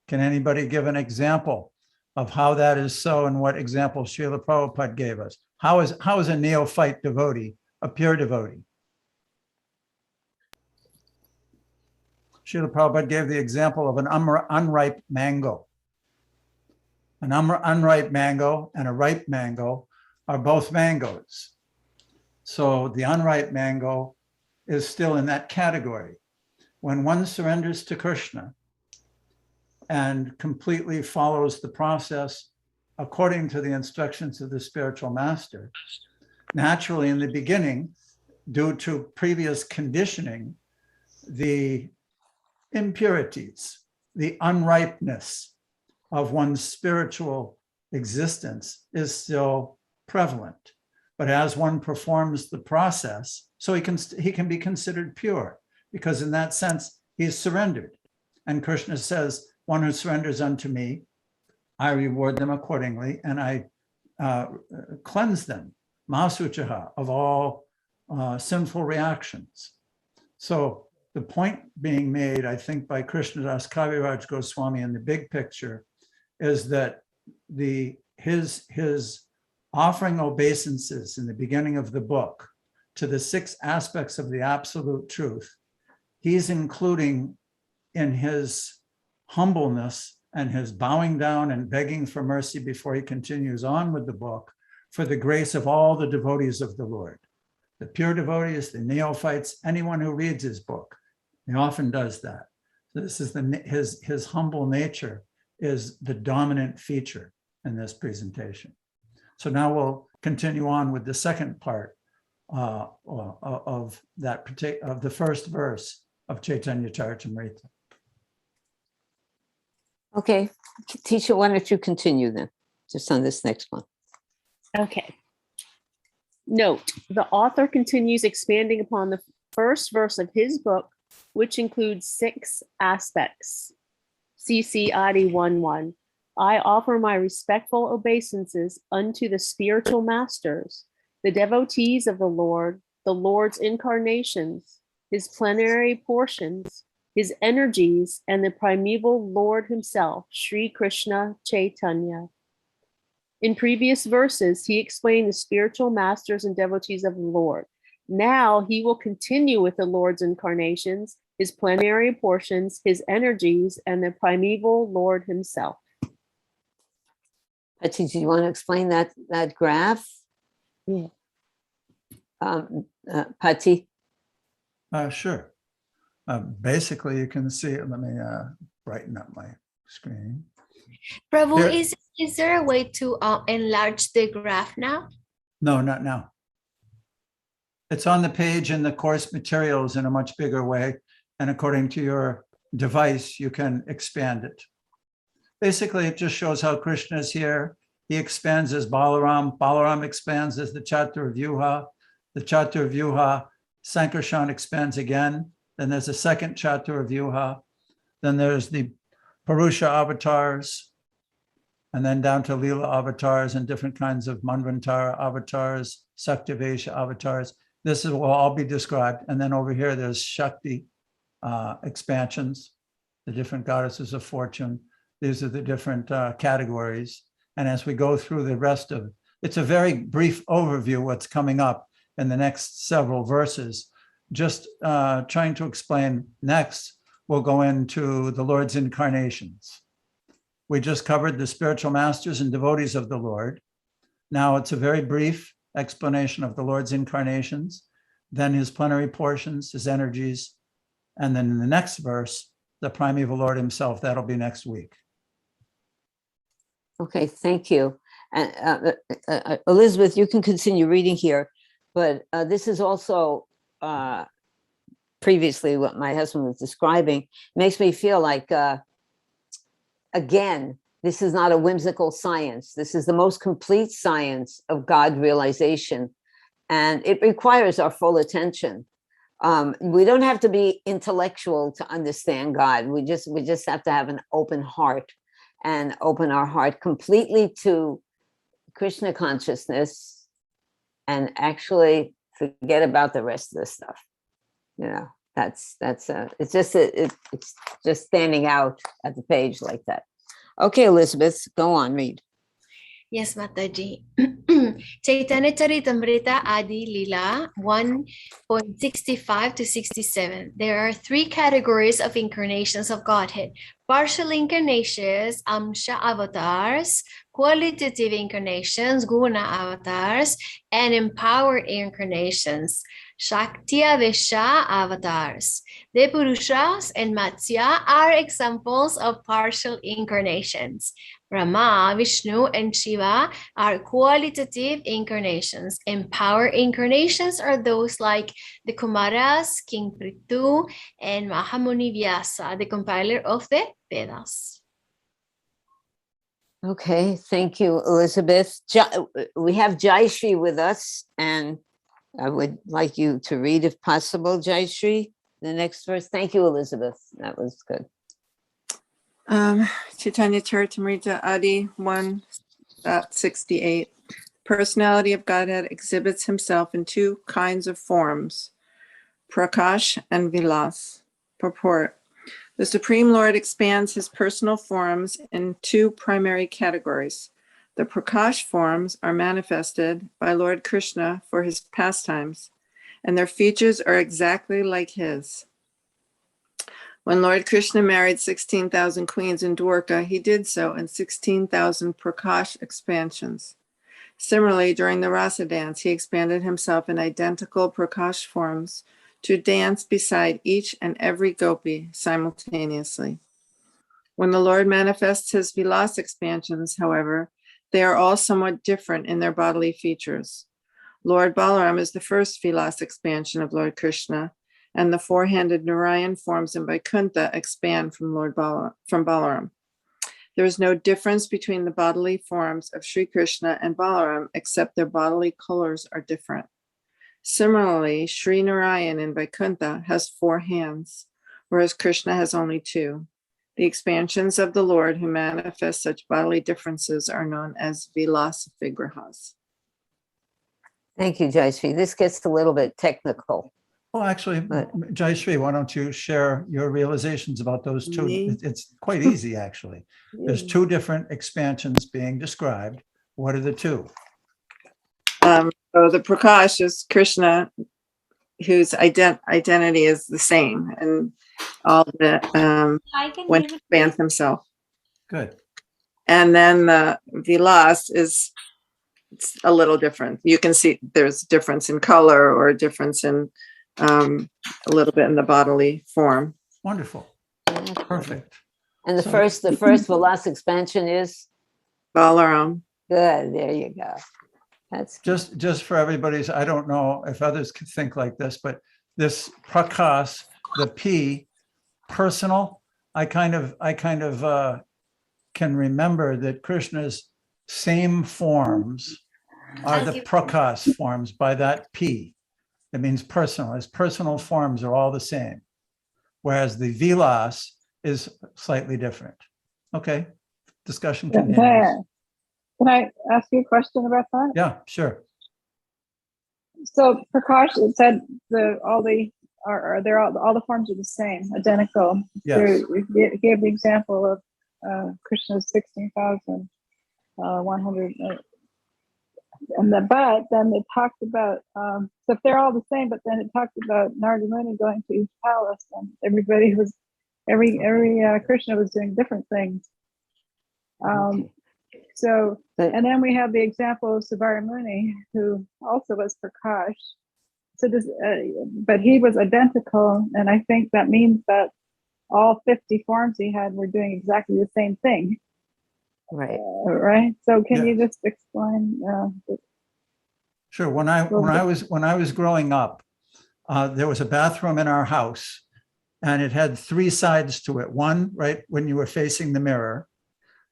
Can anybody give an example of how that is so, and what example Srila Prabhupada gave us? How is a neophyte devotee a pure devotee? Srila Prabhupada gave the example of an unripe mango. An unripe mango and a ripe mango are both mangoes. So the unripe mango is still in that category. When one surrenders to Krishna and completely follows the process according to the instructions of the spiritual master, naturally in the beginning, due to previous conditioning, the impurities, the unripeness of one's spiritual existence is still prevalent. But as one performs the process, so he can be considered pure, because in that sense, he's surrendered. And Krishna says, one who surrenders unto me, I reward them accordingly, and I cleanse them, mahasuchaha, of all sinful reactions. So the point being made, I think, by Krishnadas Kaviraj Goswami in the big picture is that his offering obeisances in the beginning of the book to the 6 aspects of the absolute truth, he's including in his humbleness and his bowing down and begging for mercy before he continues on with the book for the grace of all the devotees of the Lord. The pure devotees, the neophytes, anyone who reads his book. He often does that. So this is his humble nature is the dominant feature in this presentation. So now we'll continue on with the second part of the first verse of Chaitanya Charitamrita. Okay, teacher, why don't you continue then, just on this next one. Okay. Note, the author continues expanding upon the first verse of his book, which includes 6 aspects. CC Adi 1:1. I offer my respectful obeisances unto the spiritual masters, the devotees of the Lord's incarnations, his plenary portions, his energies, and the primeval Lord himself, Sri Krishna Chaitanya. In previous verses, he explained the spiritual masters and devotees of the Lord. Now he will continue with the Lord's incarnations, his plenary portions, his energies, and the primeval Lord himself. Pati, do you want to explain that graph? Yeah. Pati? Sure. Basically, you can see it. Let me brighten up my screen. Prabhu, There- is there a way to enlarge the graph now? No, not now. It's on the page in the course materials in a much bigger way. And according to your device, you can expand it. Basically, it just shows how Krishna is here. He expands as Balaram. Balaram expands as the Chaturvyuha. The Chaturvyuha, Sankarshan expands again. Then there's a second Chaturvyuha. Then there's the Purusha avatars. And then down to Leela avatars and different kinds of Manvantara avatars, Saktavesha avatars. This will all be described. And then over here, there's Shakti expansions, the different goddesses of fortune. These are the different categories. And as we go through the rest of it, it's a very brief overview of what's coming up in the next several verses. Just trying to explain next, we'll go into the Lord's incarnations. We just covered the spiritual masters and devotees of the Lord. Now it's a very brief explanation of the Lord's incarnations, then his plenary portions, his energies, and then in the next verse, the primeval Lord himself. That'll be next week. Okay, thank you. And Elizabeth, you can continue reading here, but this is also previously what my husband was describing. Makes me feel like, again, this is not a whimsical science. This is the most complete science of God realization, and it requires our full attention. We don't have to be intellectual to understand God. We just have to have an open heart and open our heart completely to Krishna consciousness and actually forget about the rest of the stuff. You know, it's just standing out at the page like that. Okay, Elizabeth, go on, read. Yes, Mataji. Chaitanya Charitamrita Adi Lila 1.65 to 67. There are 3 categories of incarnations of Godhead: partial incarnations, Amsha avatars, qualitative incarnations, Guna avatars, and empowered incarnations, Shaktavesha avatars. The Purushas and Matsya are examples of partial incarnations. Brahma, Vishnu, and Shiva are qualitative incarnations. Empowered incarnations are those like the Kumaras, King Prithu, and Mahamuni Vyasa, the compiler of the Vedas. Okay, thank you, Elizabeth. We have Jayashri with us, and I would like you to read, if possible, Jayashri, the next verse. Thank you, Elizabeth. That was good. Chaitanya Charitamrita Adi 1.68. Personality of Godhead exhibits himself in two kinds of forms, Prakash and Vilas. Purport. The Supreme Lord expands his personal forms in two primary categories. The Prakash forms are manifested by Lord Krishna for his pastimes, and their features are exactly like his. When Lord Krishna married 16,000 queens in Dwarka, he did so in 16,000 Prakash expansions. Similarly, during the Rasa dance, he expanded himself in identical Prakash forms to dance beside each and every gopi simultaneously. When the Lord manifests his Vilas expansions, however, they are all somewhat different in their bodily features. Lord Balaram is the first Vilas expansion of Lord Krishna, and the four-handed Narayan forms in Vaikuntha expand from Balaram. There is no difference between the bodily forms of Sri Krishna and Balaram, except their bodily colors are different. Similarly, Sri Narayan in Vaikuntha has 4 hands, whereas Krishna has only 2. The expansions of the Lord who manifest such bodily differences are known as Vilasa Vigrahas. Thank you, Jayashri. This gets a little bit technical. Well, actually, Jayashri, why don't you share your realizations about those two? It's quite easy, actually. There's 2 different expansions being described. What are the 2? So the Prakash is Krishna, whose identity is the same, and all the when he expands himself. Good. And then the Vilas is a little different. You can see there's a difference in color or a difference in a little bit in the bodily form. Wonderful. Perfect. And the first Vilas expansion is? Balaram. Good, there you go. That's just for everybody's, I don't know if others can think like this, but this Prakash, the P, personal, I kind of can remember that Krishna's same forms are the Prakash forms by that P. It means personal. His personal forms are all the same, whereas the Vilas is slightly different. Okay, discussion continues. Can I ask you a question about that? Yeah, sure. So Prakash, it said all the forms are the same, identical. Yes. So you gave the example of Krishna's 16,100, but then it talked about so if they're all the same, but then it talked about Narada Muni going to each palace, and every Krishna was doing different things. So, and then we have the example of Subharamuni, who also was Prakash. So this, but he was identical, and I think that means that all 50 forms he had were doing exactly the same thing. Right. Right. So, can you just explain? Sure. When I was growing up, there was a bathroom in our house, and it had 3 sides to it. One, right when you were facing the mirror.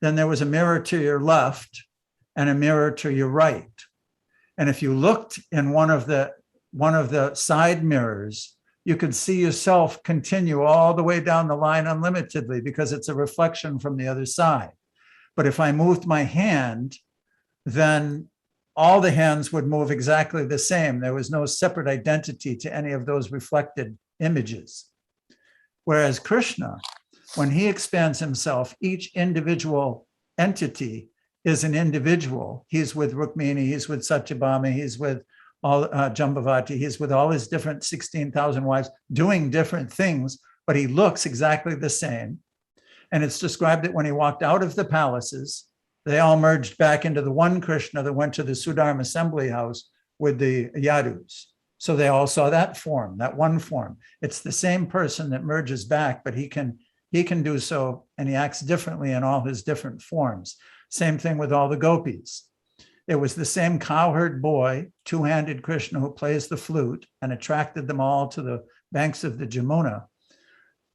Then there was a mirror to your left and a mirror to your right. And if you looked in one of the side mirrors, you could see yourself continue all the way down the line unlimitedly because it's a reflection from the other side. But if I moved my hand, then all the hands would move exactly the same. There was no separate identity to any of those reflected images. Whereas Krishna, when he expands himself, each individual entity is an individual. He's with Rukmini, he's with Satyabhama, he's with all Jambavati, he's with all his different 16,000 wives doing different things, but he looks exactly the same. And it's described that when he walked out of the palaces, they all merged back into the one Krishna that went to the Sudharma assembly house with the Yadus. So they all saw that form, that one form. It's the same person that merges back, but he can do so, and he acts differently in all his different forms. Same thing with all the gopis. It was the same cowherd boy, 2-handed Krishna, who plays the flute and attracted them all to the banks of the Jamuna.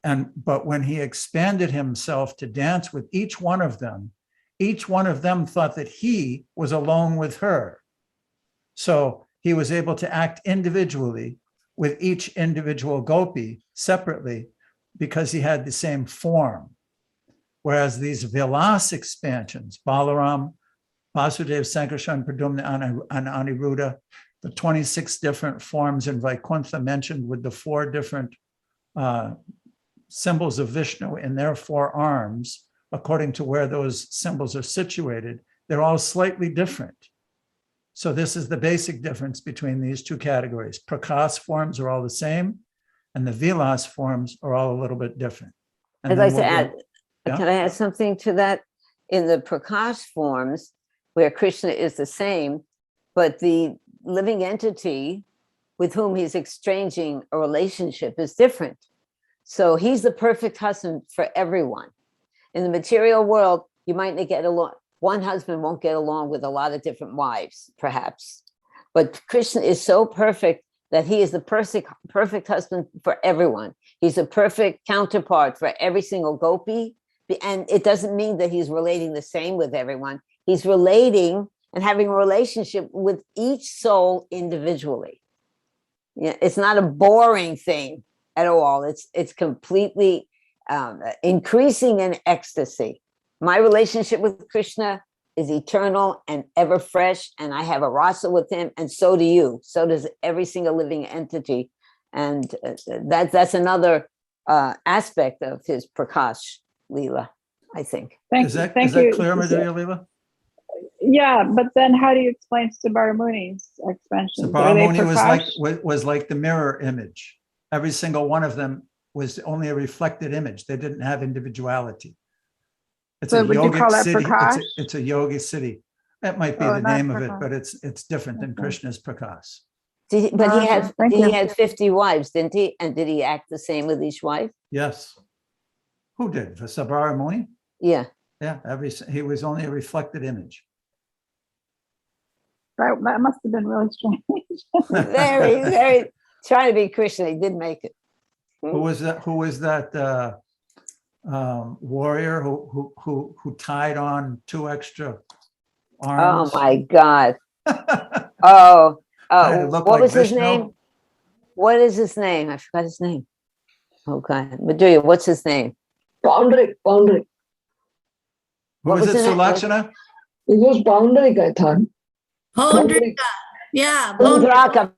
But when he expanded himself to dance with each one of them, each one of them thought that he was alone with her. So he was able to act individually with each individual gopi separately because he had the same form. Whereas these Vilas expansions, Balaram, Vasudeva, Sankarshan, Pradumna, and Aniruddha, the 26 different forms in Vaikuntha mentioned with the 4 different symbols of Vishnu in their 4 arms, according to where those symbols are situated, they're all slightly different. So this is the basic difference between these 2 categories. Prakas forms are all the same, and the Vilas forms are all a little bit different. And I'd then like to add, yeah. can I add something to that? In the Prakash forms, where Krishna is the same, but the living entity with whom he's exchanging a relationship is different. So he's the perfect husband for everyone. In the material world, you might not get along. One husband won't get along with a lot of different wives, perhaps. But Krishna is so perfect that he is the perfect husband for everyone. He's a perfect counterpart for every single gopi. And it doesn't mean that he's relating the same with everyone. He's relating and having a relationship with each soul individually. Yeah, it's not a boring thing at all. It's completely increasing in ecstasy. My relationship with Krishna is eternal and ever fresh, and I have a rasa with him, and so do you. So does every single living entity. And that's another aspect of his Prakash Leela, I think. Is that clear, Madhurya Leela? Yeah, but then how do you explain Sabaramuni's expansions? Sabaramuni's was like the mirror image. Every single one of them was only a reflected image. They didn't have individuality. It's a yogic city. It's a yogic city. That might be the name of it, but it's different than Krishna's Prakash. But he had 50 wives, didn't he? And did he act the same with each wife? Yes. Who did? For Sabaramuni? Yeah. Yeah. He was only a reflected image. That must have been really strange. Very, very trying to be Krishna. He did make it. Who was that warrior who tied on 2 extra arms? Oh my God. What was his name? What is his name? I forgot his name. Oh God. Madhurya, what's his name? Boundary. Who was it, Sulakshana? It was Boundary, I thought. Pondrika. Yeah. Pundraka.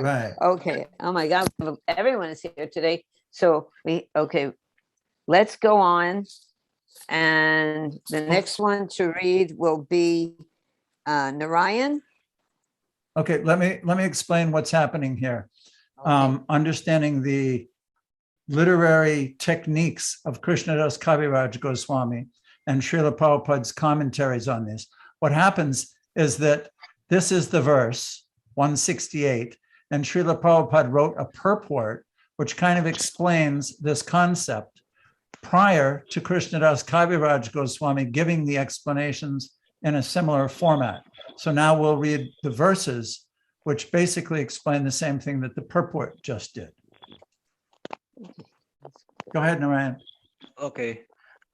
Right. Okay. Oh my God. Everyone is here today. So let's go on. And the next one to read will be Narayan. Okay, let me explain what's happening here. Okay. Understanding the literary techniques of Krishnadas Kaviraj Goswami and Srila Prabhupada's commentaries on this. What happens is that this is the verse 168, and Srila Prabhupada wrote a purport which kind of explains this concept prior to Krishnadas Kaviraj Goswami giving the explanations in a similar format. So now we'll read the verses which basically explain the same thing that the purport just did. Go ahead, Narayan. Okay.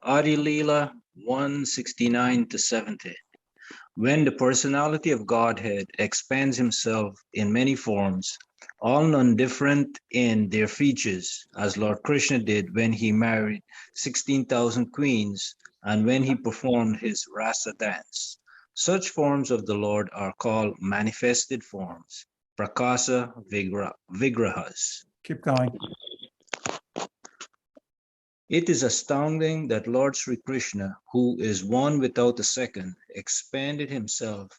Adi Leela 169 to 70. When the personality of Godhead expands himself in many forms, all non-different in their features, as Lord Krishna did when he married 16,000 queens and when he performed his rasa dance. Such forms of the Lord are called manifested forms, prakasa vigrahas. Keep going. It is astounding that Lord Sri Krishna, who is one without a second, expanded himself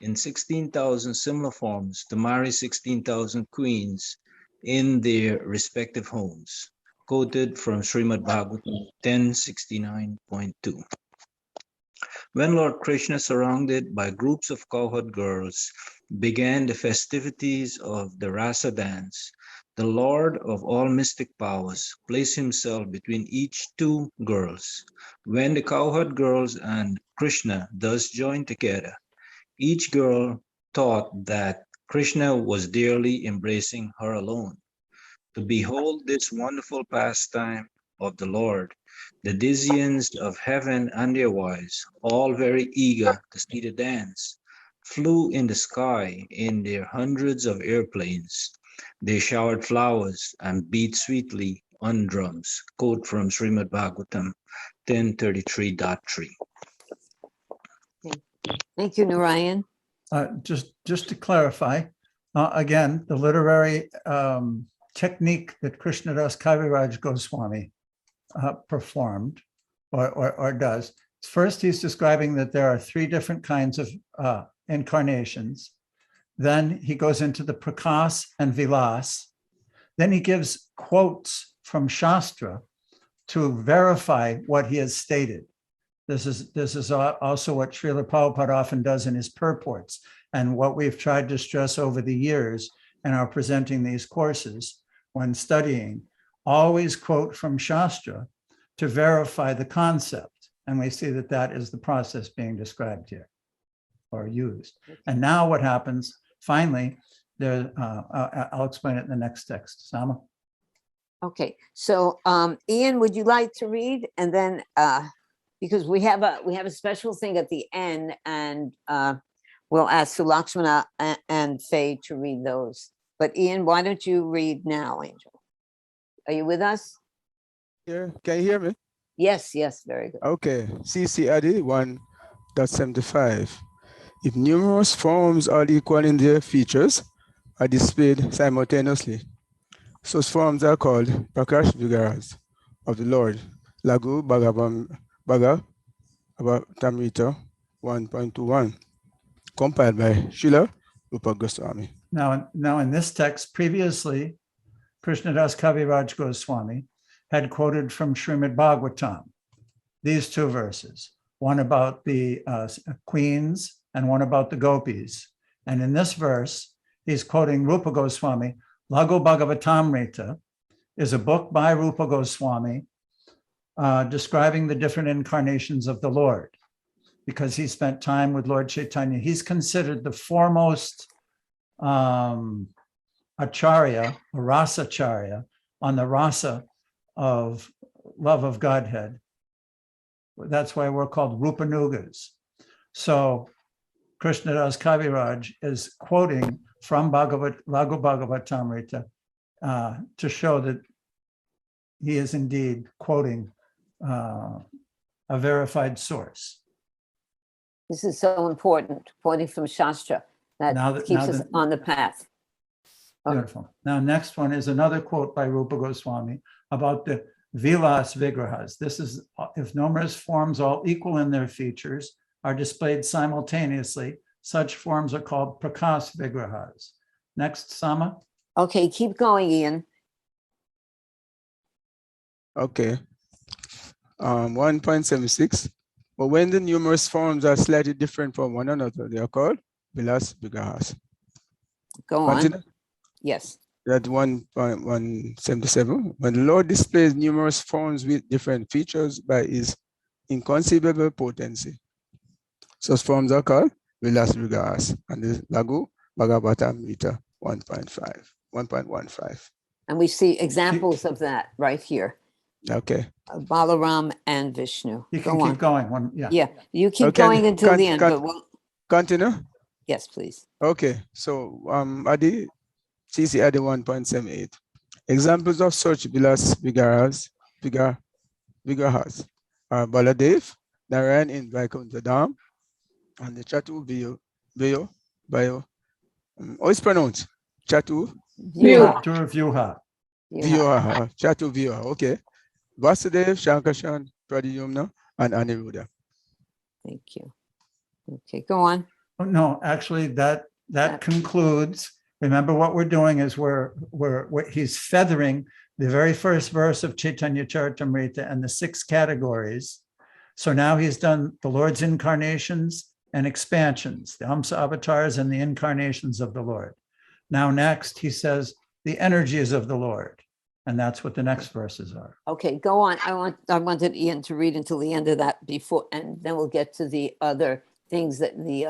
in 16,000 similar forms to marry 16,000 queens in their respective homes. Quoted from Srimad Bhagavatam 1069.2. When Lord Krishna, surrounded by groups of cowherd girls, began the festivities of the rasa dance, the Lord of all mystic powers placed himself between each 2 girls. When the cowherd girls and Krishna thus joined together, each girl thought that Krishna was dearly embracing her alone. To behold this wonderful pastime, of the Lord. The Dizians of heaven and their wives, all very eager to see the dance, flew in the sky in their hundreds of airplanes. They showered flowers and beat sweetly on drums. Quote from Srimad Bhagavatam 1033.3. Thank you, Narayan. Just to clarify, again, the literary technique that Krishnadas Kaviraj Goswami performed or does. First, he's describing that there are three different kinds of incarnations. Then he goes into the prakas and vilas. Then he gives quotes from Shastra to verify what he has stated. This is also what Srila Prabhupada often does in his purports, and what we've tried to stress over the years in our presenting these courses when studying. Always quote from Shastra to verify the concept. And we see that that is the process being described here or used. And now what happens, finally, I'll explain it in the next text. Sama? Okay, so Ian, would you like to read? And then because we have a special thing at the end, and we'll ask Sulakshana and Faye to read those. But Ian, why don't you read now, Angel? Are you with us? Yeah, can you hear me? Yes, yes, very good. Okay, CC Adi 1.75. If numerous forms are equal in their features, are displayed simultaneously. Such forms are called Prakash Vigaras of the Lord. Lagu Bhagavatamrita 1.21, compiled by Srila Rupa Goswami. Now in this text, previously, Krishnadas Kaviraj Goswami had quoted from Srimad Bhagavatam, these two verses, one about the queens and one about the gopis. And in this verse, he's quoting Rupa Goswami. Lagu Bhagavatamrita is a book by Rupa Goswami describing the different incarnations of the Lord, because he spent time with Lord Chaitanya. He's considered the foremost acharya, or rasacharya, on the rasa of love of Godhead. That's why we're called Rupanugas. So Krishnadas Kaviraj is quoting from Lagu Bhagavatamrita to show that he is indeed quoting a verified source. This is so important, quoting from Shastra. That keeps us on the path. Beautiful. Now, next one is another quote by Rupa Goswami about the Vilas Vigrahas. This is, if numerous forms all equal in their features are displayed simultaneously, such forms are called Prakas Vigrahas. Next, Sama. Okay, keep going, Ian. Okay. 1.76. But when the numerous forms are slightly different from one another, they are called Vilas Vigrahas. Go Continue. on. Yes. That 1.177. When the Lord displays numerous forms with different features by his inconceivable potency, such forms are called Vilas Vigrahas, and the Lagu Bhagavatamrita 1.15. And we see examples of that right here. Okay. Balaram and Vishnu. You can keep going. Yeah, you keep going until the end. But we'll... Continue? Yes, please. Okay, so Adi, CC Adi 1.78. Examples of such Vilas Vigrahas are Baladev, Narayan in Vaikuntha Dham, and the Chatu Bio, how is pronounced? Chatu? Vyuha. Chatu Vyuha, okay. Vasudev, Shankashan, Pradyumna, and Aniruddha. Thank you. Okay, go on. Oh, no, actually, that concludes. Remember, what we're doing is he's feathering the very first verse of Chaitanya Charitamrita and the 6 categories. So now he's done the Lord's incarnations and expansions, the Amsa avatars and the incarnations of the Lord. Now next, he says the energies of the Lord. And that's what the next verses are. Okay, go on. I wanted Ian to read until the end of that before, and then we'll get to the other things that the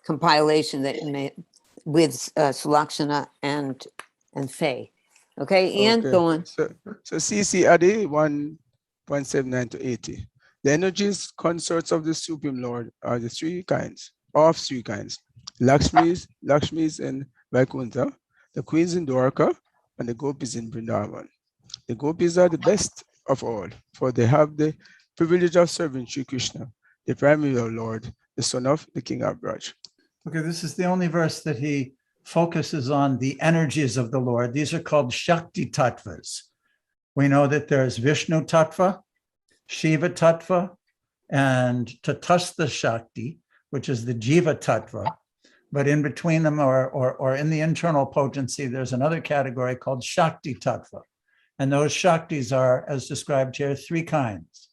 compilation that you made with Sulakshana and Faye. Okay, and Okay. go on. So CC AD 1.79 to 80. The energies consorts of the Supreme Lord are the three kinds, Lakshmis in Vaikuntha, the queens in Dwarka, and the gopis in Vrindavan. The gopis are the best of all, for they have the privilege of serving Sri Krishna, the primary Lord, the son of the king of Braj. Okay, this is the only verse that he focuses on the energies of the Lord. These are called Shakti Tattvas. We know that there's Vishnu Tattva, Shiva Tattva, and Tatastha Shakti, which is the Jiva Tattva. But in between them or in the internal potency, there's another category called Shakti Tattva. And those Shaktis are, as described here, three kinds.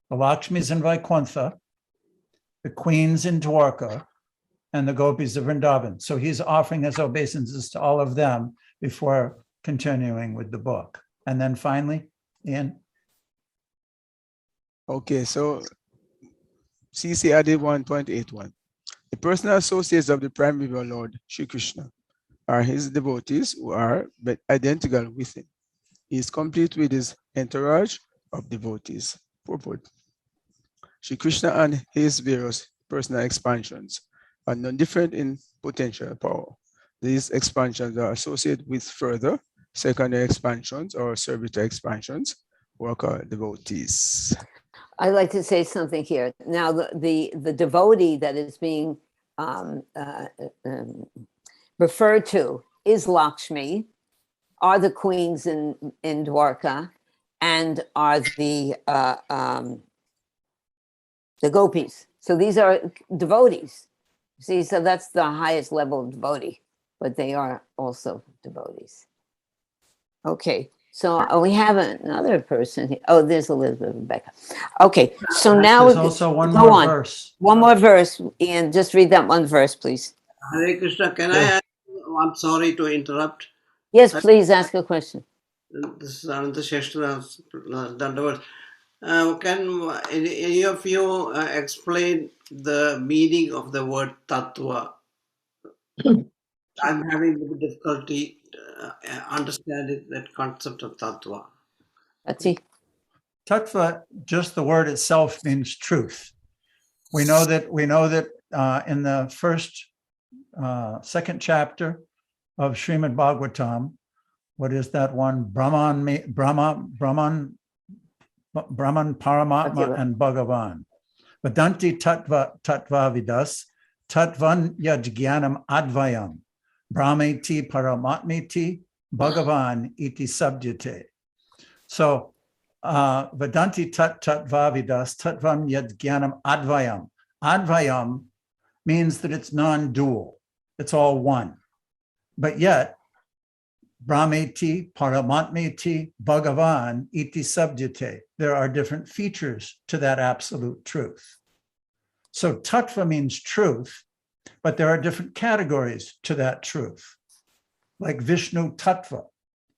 The Lakshmis in Vaikuntha, the queens in Dwarka, and the gopis of Vrindavan. So he's offering his obeisances to all of them before continuing with the book. And then finally, Ian. Okay, so CC added 1.81. The personal associates of the primary Lord, Sri Krishna, are his devotees who are identical with him. He is complete with his entourage of devotees. Purport. Sri Krishna and his various personal expansions are non different in potential power. These expansions are associated with further secondary expansions or servitor expansions, who are called devotees. I'd like to say something here. Now, the devotee that is being referred to is Lakshmi, are the queens in Dwarka, and are the gopis. So these are devotees. See, so that's the highest level of devotee, but they are also devotees. Okay, so we have another person here. Oh, there's Elizabeth Rebecca. Okay, so now there's also one go more on. verse. One more verse, and just read that one verse, please. Hare Krishna, can I ask, I'm sorry to interrupt. Yes, please ask a question. This is Ananda Sheshtra Dandavad. Can any of you explain the meaning of the word tattva? I'm having difficulty understanding that concept of tattva. Let's see. Tattva, just the word itself means truth. We know that in the second chapter of Srimad Bhagavatam, what is that one? Brahman, Paramatma, and Bhagavan. Vadanti tattva vidas, tattvan yajnanam advayam, Brahmeti Paramatmeti, Bhagavan iti sabdyate. So, Vadanti tattva vidas, tattvam yajnanam advayam. Advayam means that it's non-dual, it's all one. But yet, Brahmeti, Paramatmeti, Bhagavan, iti sabdyate. There are different features to that absolute truth. So tattva means truth, but there are different categories to that truth. Like Vishnu tattva.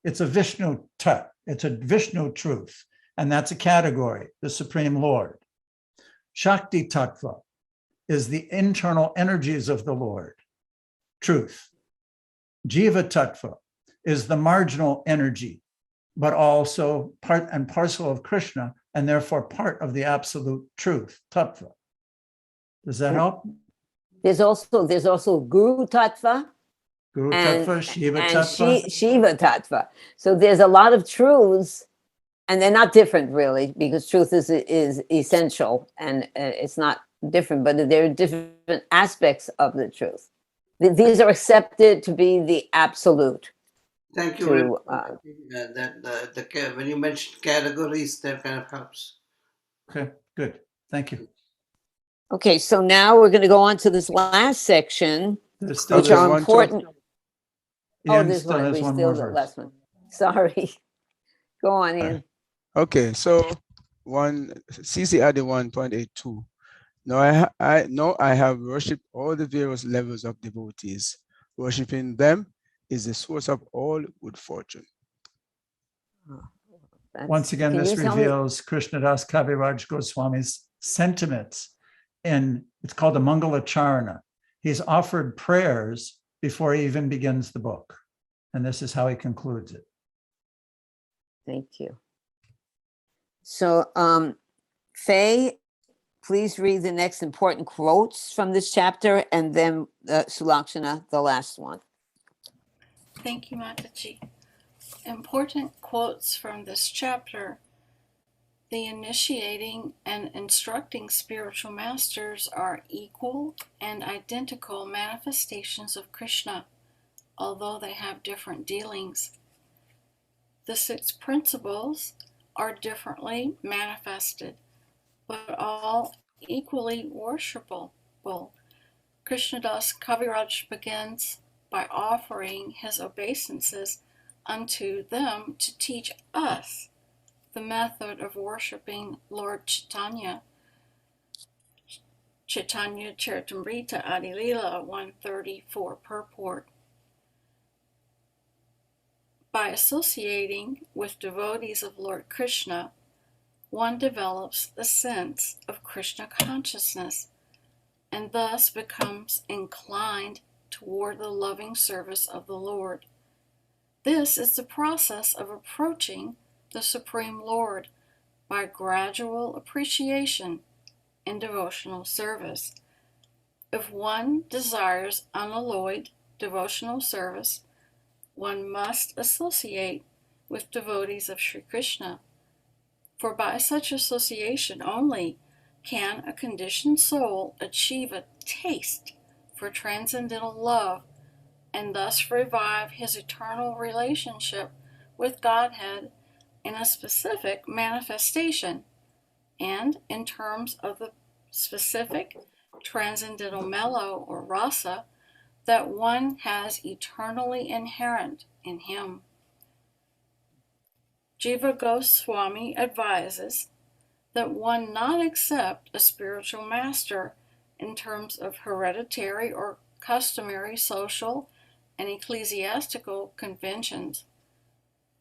It's a Vishnu tat. It's a Vishnu truth. And that's a category, the Supreme Lord. Shakti tattva is the internal energies of the Lord, truth. Jiva tattva is the marginal energy, but also part and parcel of Krishna, and therefore part of the absolute truth, tattva. Does that help? There's also Guru Tattva. Guru Tattva, Shiva Tattva. Shiva Tattva. So there's a lot of truths, and they're not different really, because truth is essential, and it's not different, but there are different aspects of the truth. These are accepted to be the absolute. Thank you very much. When you mentioned categories, that kind of helps. Okay, good. Thank you. Okay, so now we're going to go on to this last section, which are important. Oh, there's one. We still the last one. Sorry. Go on, Ian. Okay, so CC added 1.82. Now I have worshipped all the various levels of devotees. Worshipping them is the source of all good fortune. Once again, this reveals Krishnadas Kaviraj Goswami's sentiments. And it's called a Mangala Charana. He's offered prayers before he even begins the book. And this is how he concludes it. Thank you. So, Faye, please read the next important quotes from this chapter, and then Sulakshana, the last one. Thank you, Mataji. Important quotes from this chapter. The initiating and instructing spiritual masters are equal and identical manifestations of Krishna, although they have different dealings. The 6 principles are differently manifested, but all equally worshipable. Krishnadas Kaviraj begins by offering his obeisances unto them to teach us the method of worshiping Lord Chaitanya. Chaitanya Charitamrita Adilila 134 purport. By associating with devotees of Lord Krishna, one develops a sense of Krishna consciousness and thus becomes inclined toward the loving service of the Lord. This is the process of approaching the Supreme Lord by gradual appreciation in devotional service. If one desires unalloyed devotional service, one must associate with devotees of Sri Krishna, for by such association only can a conditioned soul achieve a taste for transcendental love and thus revive his eternal relationship with Godhead in a specific manifestation and in terms of the specific transcendental mellow or rasa that one has eternally inherent in him. Jiva Goswami advises that one not accept a spiritual master in terms of hereditary or customary social and ecclesiastical conventions.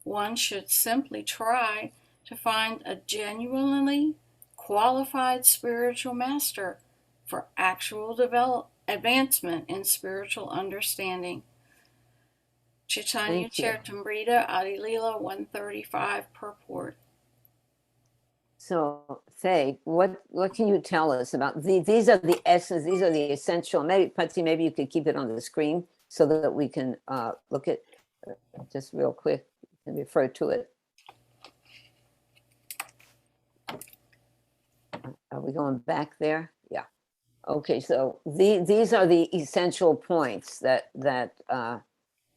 One should simply try to find a genuinely qualified spiritual master for actual advancement in spiritual understanding. Chaitanya Charitamrita Adilila 135 purport. So, Faye, what can you tell us about these are the essence, these are the essential, maybe Patsy, maybe you could keep it on the screen so that we can look at just real quick and refer to it. Are we going back there? Yeah. Okay, so these are the essential points that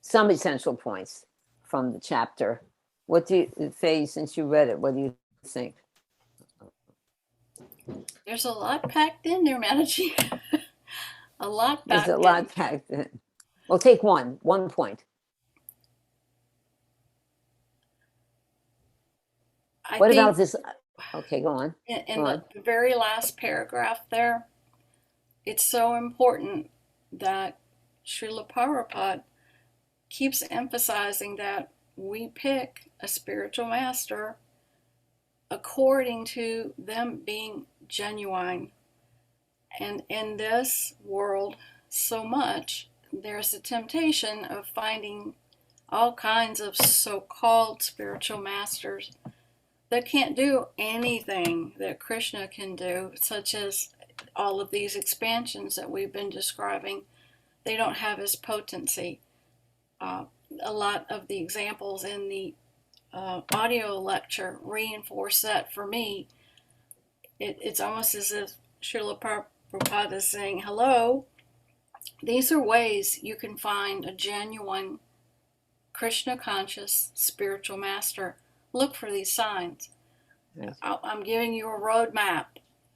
some essential points from the chapter. What do you, Faye, since you read it, what do you think? There's a lot packed in there, Mataji. A lot packed in. There's a lot packed in. Well, take one point. What about this? Okay, go on. In the very last paragraph there, it's so important that Srila Prabhupada keeps emphasizing that we pick a spiritual master according to them being genuine. And in this world, so much, there's a temptation of finding all kinds of so-called spiritual masters that can't do anything that Krishna can do, such as all of these expansions that we've been describing. They don't have his potency. A lot of the examples in the audio lecture reinforce that for me. It's almost as if Srila Prabhupada is saying, hello, these are ways you can find a genuine Krishna conscious spiritual master. Look for these signs. Yes. I'm giving you a roadmap.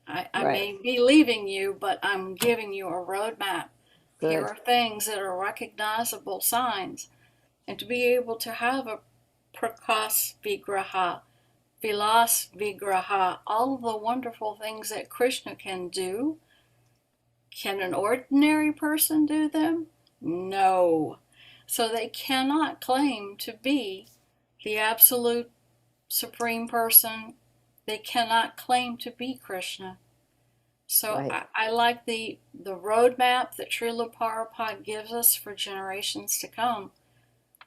I may be leaving you, but I'm giving you a roadmap. Good. Here are things that are recognizable signs. And to be able to have a Prakas Vigraha, Vilas Vigraha, all of the wonderful things that Krishna can do, can an ordinary person do them? No. So they cannot claim to be the absolute supreme person. They cannot claim to be Krishna. So I like the roadmap that Srila Prabhupada gives us for generations to come.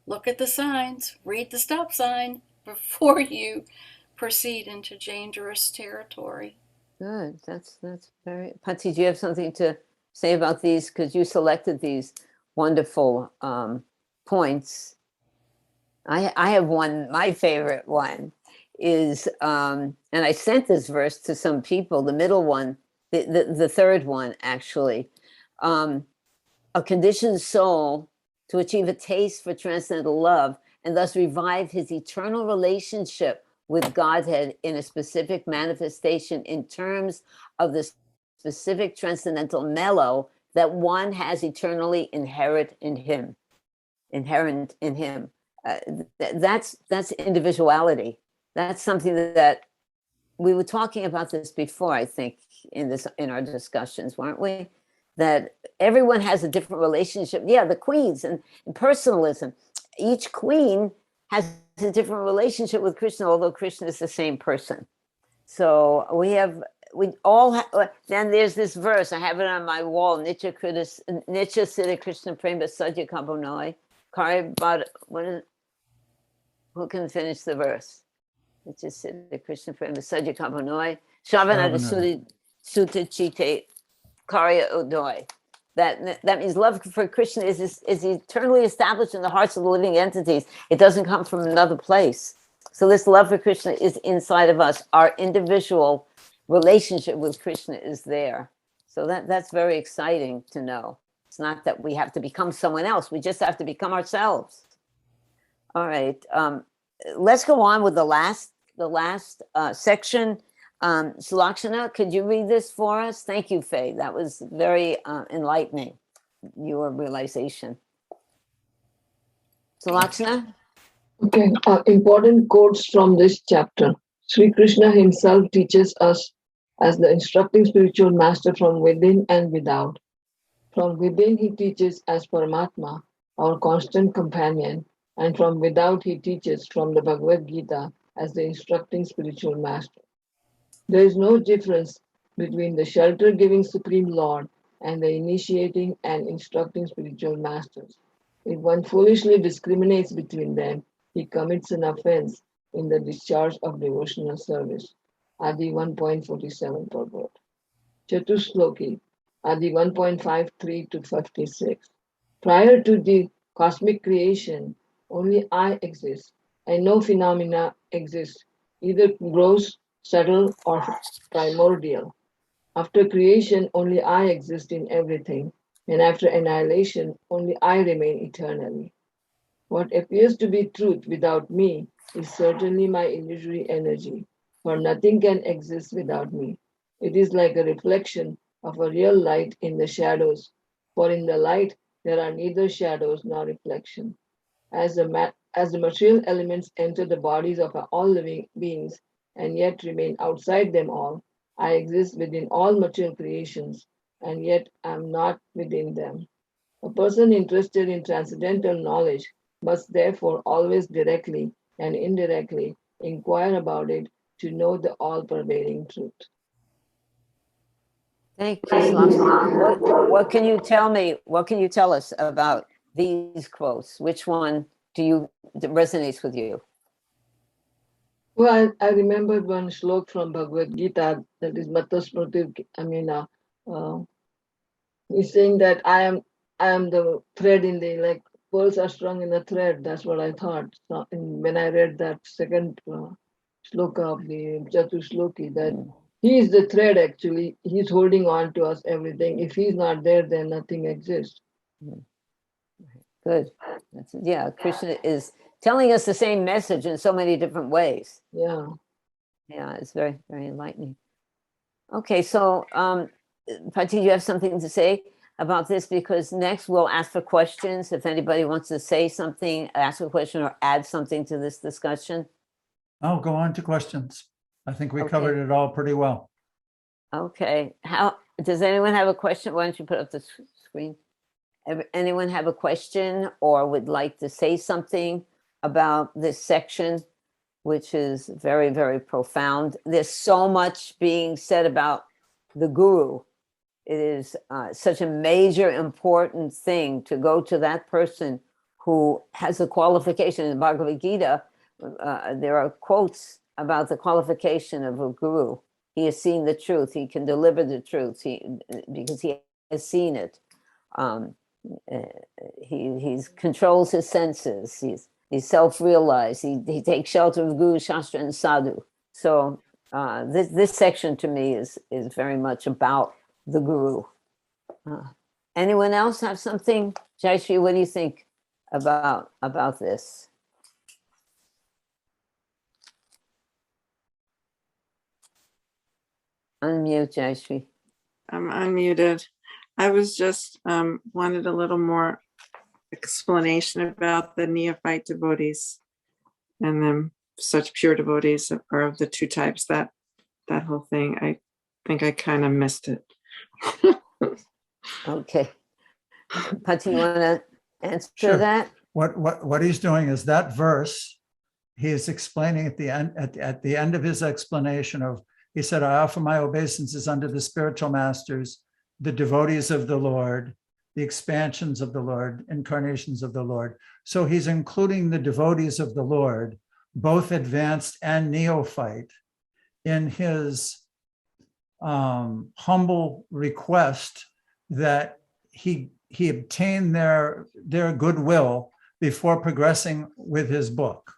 Look at the signs, read the stop sign, before you proceed into dangerous territory. Good. That's very. Patsy, do you have something to say about these? Because you selected these wonderful points. I have one. My favorite one is, and I sent this verse to some people. The middle one, the third one, actually, a conditioned soul to achieve a taste for transcendental love and thus revive his eternal relationship with Godhead in a specific manifestation in terms of the specific transcendental mellow that one has eternally inherent in him. That's individuality. That's something that we were talking about this before, I think, in our discussions, weren't we? That everyone has a different relationship. Yeah, the queens and personalism. Each queen has a different relationship with Krishna, although Krishna is the same person. So we all have, then there's this verse, I have it on my wall, Nitya Siddha Krishna Prema Sadhya Kabonoi. Kari, but who can finish the verse? Nitya Siddha Krishna Prema Sadhya Kabonoi. Shavanada Sutta Chite Karya Udoi. That means love for Krishna is eternally established in the hearts of the living entities. It doesn't come from another place. So this love for Krishna is inside of us. Our individual relationship with Krishna is there. So that's very exciting to know. It's not that we have to become someone else. We just have to become ourselves. All right. Let's go on with the last section. Sulakshana, could you read this for us? Thank you, Faye. That was very enlightening, your realization. Sulakshana? Okay, important quotes from this chapter. Sri Krishna himself teaches us as the instructing spiritual master from within and without. From within, he teaches as Paramatma, our constant companion, and from without, he teaches from the Bhagavad Gita as the instructing spiritual master. There is no difference between the shelter-giving Supreme Lord and the initiating and instructing spiritual masters. If one foolishly discriminates between them, he commits an offense in the discharge of devotional service. Adi 1.47 purport. Chatusloki, Adi 1.53 to 56. Prior to the cosmic creation, only I exist, and no phenomena exist, either gross, subtle, or primordial. After creation, only I exist in everything, and after annihilation, only I remain eternally. What appears to be truth without me is certainly my illusory energy, for nothing can exist without me. It is like a reflection of a real light in the shadows, for in the light there are neither shadows nor reflection. As the material elements enter the bodies of all living beings and yet remain outside them all, I exist within all material creations and yet am not within them. A person interested in transcendental knowledge must therefore always directly and indirectly inquire about it to know the all-pervading truth. Thank you, Sulakshana. What can you tell me? What can you tell us about these quotes? Which one that resonates with you? Well, I remembered one slok from Bhagavad Gita that is Matasmriti. He's saying that I am the thread in the, like, pearls are strung in a thread. That's what I thought. So, when I read that second sloka of the Chatusloki, that he is the thread actually. He's holding on to us everything. If he's not there, then nothing exists. Good. Krishna is telling us the same message in so many different ways. Yeah. Yeah, it's very, very enlightening. Okay, so Pati, you have something to say about this? Because next we'll ask for questions. If anybody wants to say something, ask a question or add something to this discussion. I'll go on to questions. I think we covered it all pretty well. Okay. Does anyone have a question? Why don't you put up the screen? Anyone have a question or would like to say something about this section, which is very, very profound? There's so much being said about the guru. It is such a major, important thing to go to that person who has a qualification. In Bhagavad Gita, there are quotes about the qualification of a guru. He has seen the truth. He can deliver the truth. Because he has seen it. He controls his senses. He's self-realized. He takes shelter of Guru, Shastra, and Sadhu. So this section to me is very much about the Guru. Anyone else have something? Jayashree, what do you think about this? Unmute, Jayashree. I'm unmuted. I was just wanted a little more explanation about the Neophyte devotees and them such pure devotees are of the two types, that whole thing. I think I kind of missed it. Okay. Pati, you want to answer Sure. that? What he's doing is that verse, he is explaining at the end, at the end of his explanation of, he said, I offer my obeisances unto the spiritual masters, the devotees of the Lord, the expansions of the Lord, incarnations of the Lord. So he's including the devotees of the Lord, both advanced and neophyte, in his humble request that he obtain their goodwill before progressing with his book.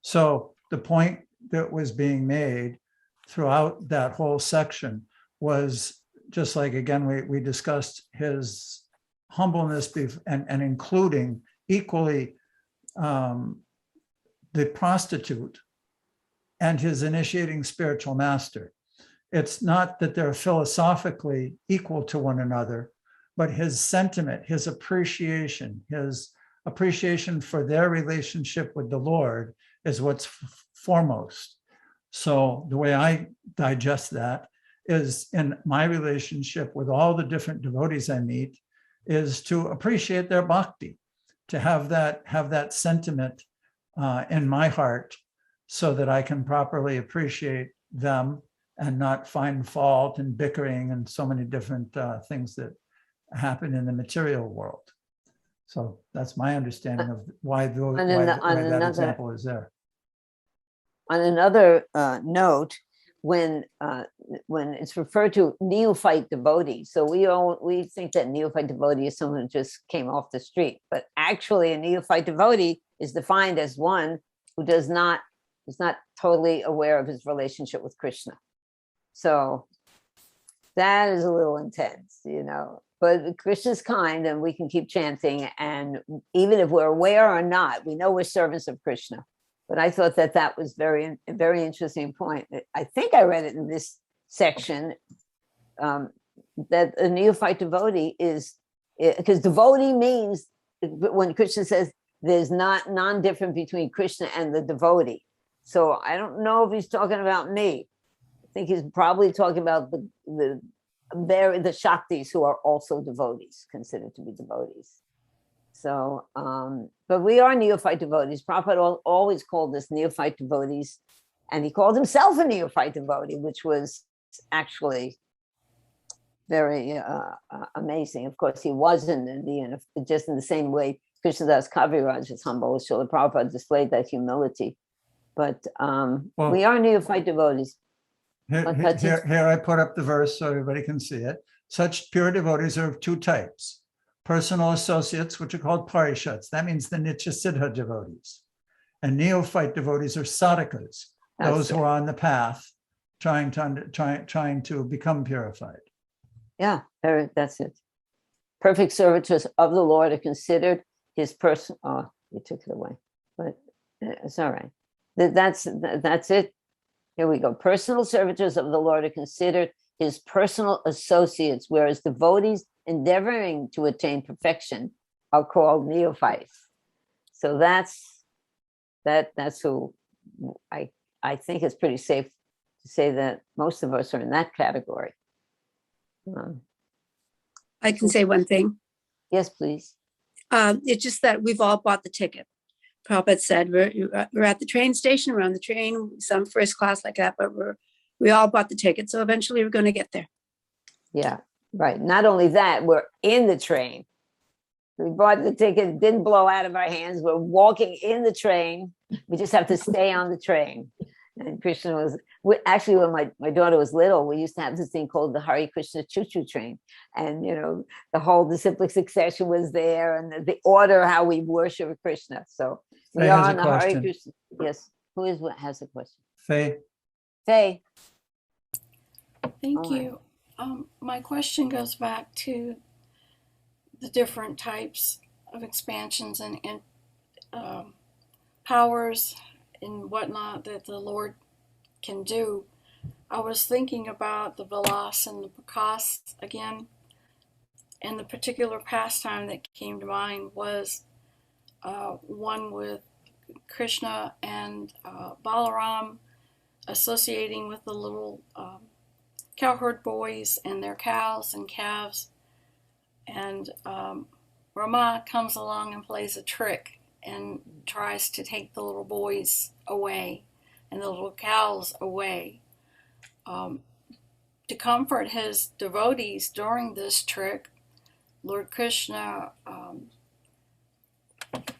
So the point that was being made throughout that whole section was just like, again, we discussed his humbleness and including equally the prostitute and his initiating spiritual master. It's not that they're philosophically equal to one another, but his sentiment, his appreciation for their relationship with the Lord is what's foremost. So the way I digest that is, in my relationship with all the different devotees I meet, is to appreciate their bhakti, to have that sentiment in my heart so that I can properly appreciate them and not find fault and bickering and so many different things that happen in the material world. So that's my understanding of why that example is there. On another note, when it's referred to neophyte devotee, so we think that neophyte devotee is someone who just came off the street, but actually a neophyte devotee is defined as one who is not totally aware of his relationship with Krishna. So that is a little intense, but Krishna's kind and we can keep chanting, and even if we're aware or not, we know we're servants of Krishna. But I thought that was very interesting point. I think I read it in this section, that a neophyte devotee is, because devotee means, when Krishna says there's not non-different between Krishna and the devotee. So I don't know if he's talking about me. I think he's probably talking about the Shaktis who are also devotees, considered to be devotees. So, but we are neophyte devotees. Prabhupada always called us neophyte devotees, and he called himself a neophyte devotee, which was actually very amazing. Of course, he wasn't just in the same way Krishnadas Kaviraj is humble. Srila Prabhupada displayed that humility. But we are neophyte devotees. Here I put up the verse so everybody can see it. Such pure devotees are of two types. Personal associates, which are called parishats. That means the Nitya Siddha devotees. And neophyte devotees are sadhakas, those who are on the path, trying to become purified. Yeah, that's it. Perfect servitors of the Lord are considered his person. Oh, you took it away, but it's all right. That's it. Here we go. Personal servitors of the Lord are considered his personal associates, whereas devotees endeavoring to attain perfection are called neophytes. So that's who I think it's pretty safe to say that most of us are in that category. I can say one thing. Yes, please. It's just that we've all bought the ticket. Prabhupada said we're at the train station, we're on the train, some first class like that, but we all bought the ticket. So eventually we're going to get there. Yeah, right. Not only that, we're in the train. We bought the ticket, it didn't blow out of our hands. We're walking in the train We just have to stay on the train. And Krishna was actually, when my daughter was little, we used to have this thing called the Hare Krishna choo-choo train. And, the whole disciplic succession was there, and the order how we worship Krishna. So we Faye are has a on the Hare question. Krishna. Yes. Has a question? Faye. Faye. Thank All right. you. My question goes back to the different types of expansions and powers and whatnot that the Lord can do. I was thinking about the Vilas and the Prakas again, and the particular pastime that came to mind was one with Krishna and Balaram associating with the little cowherd boys and their cows and calves, and Rama comes along and plays a trick and tries to take the little boys away and the little cows away. To comfort his devotees during this trick, Lord Krishna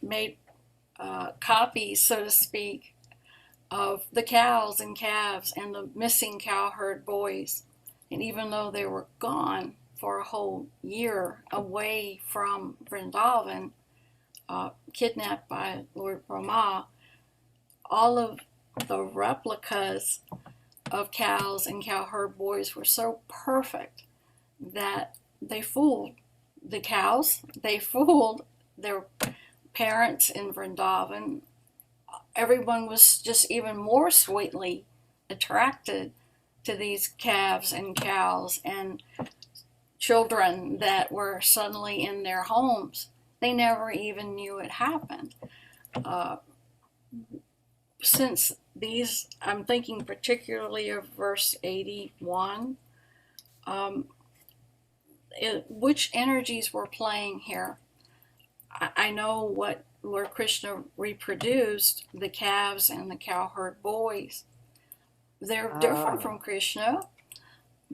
made copies, so to speak, of the cows and calves and the missing cowherd boys. And even though they were gone for a whole year away from Vrindavan, kidnapped by Lord Brahma, all of the replicas of cows and cowherd boys were so perfect that they fooled the cows, they fooled their parents in Vrindavan. Everyone was just even more sweetly attracted to these calves and cows and children that were suddenly in their homes. They never even knew it happened. Since these, I'm thinking particularly of verse 81, which energies were playing here? I know where Krishna reproduced the calves and the cowherd boys. They're different from Krishna,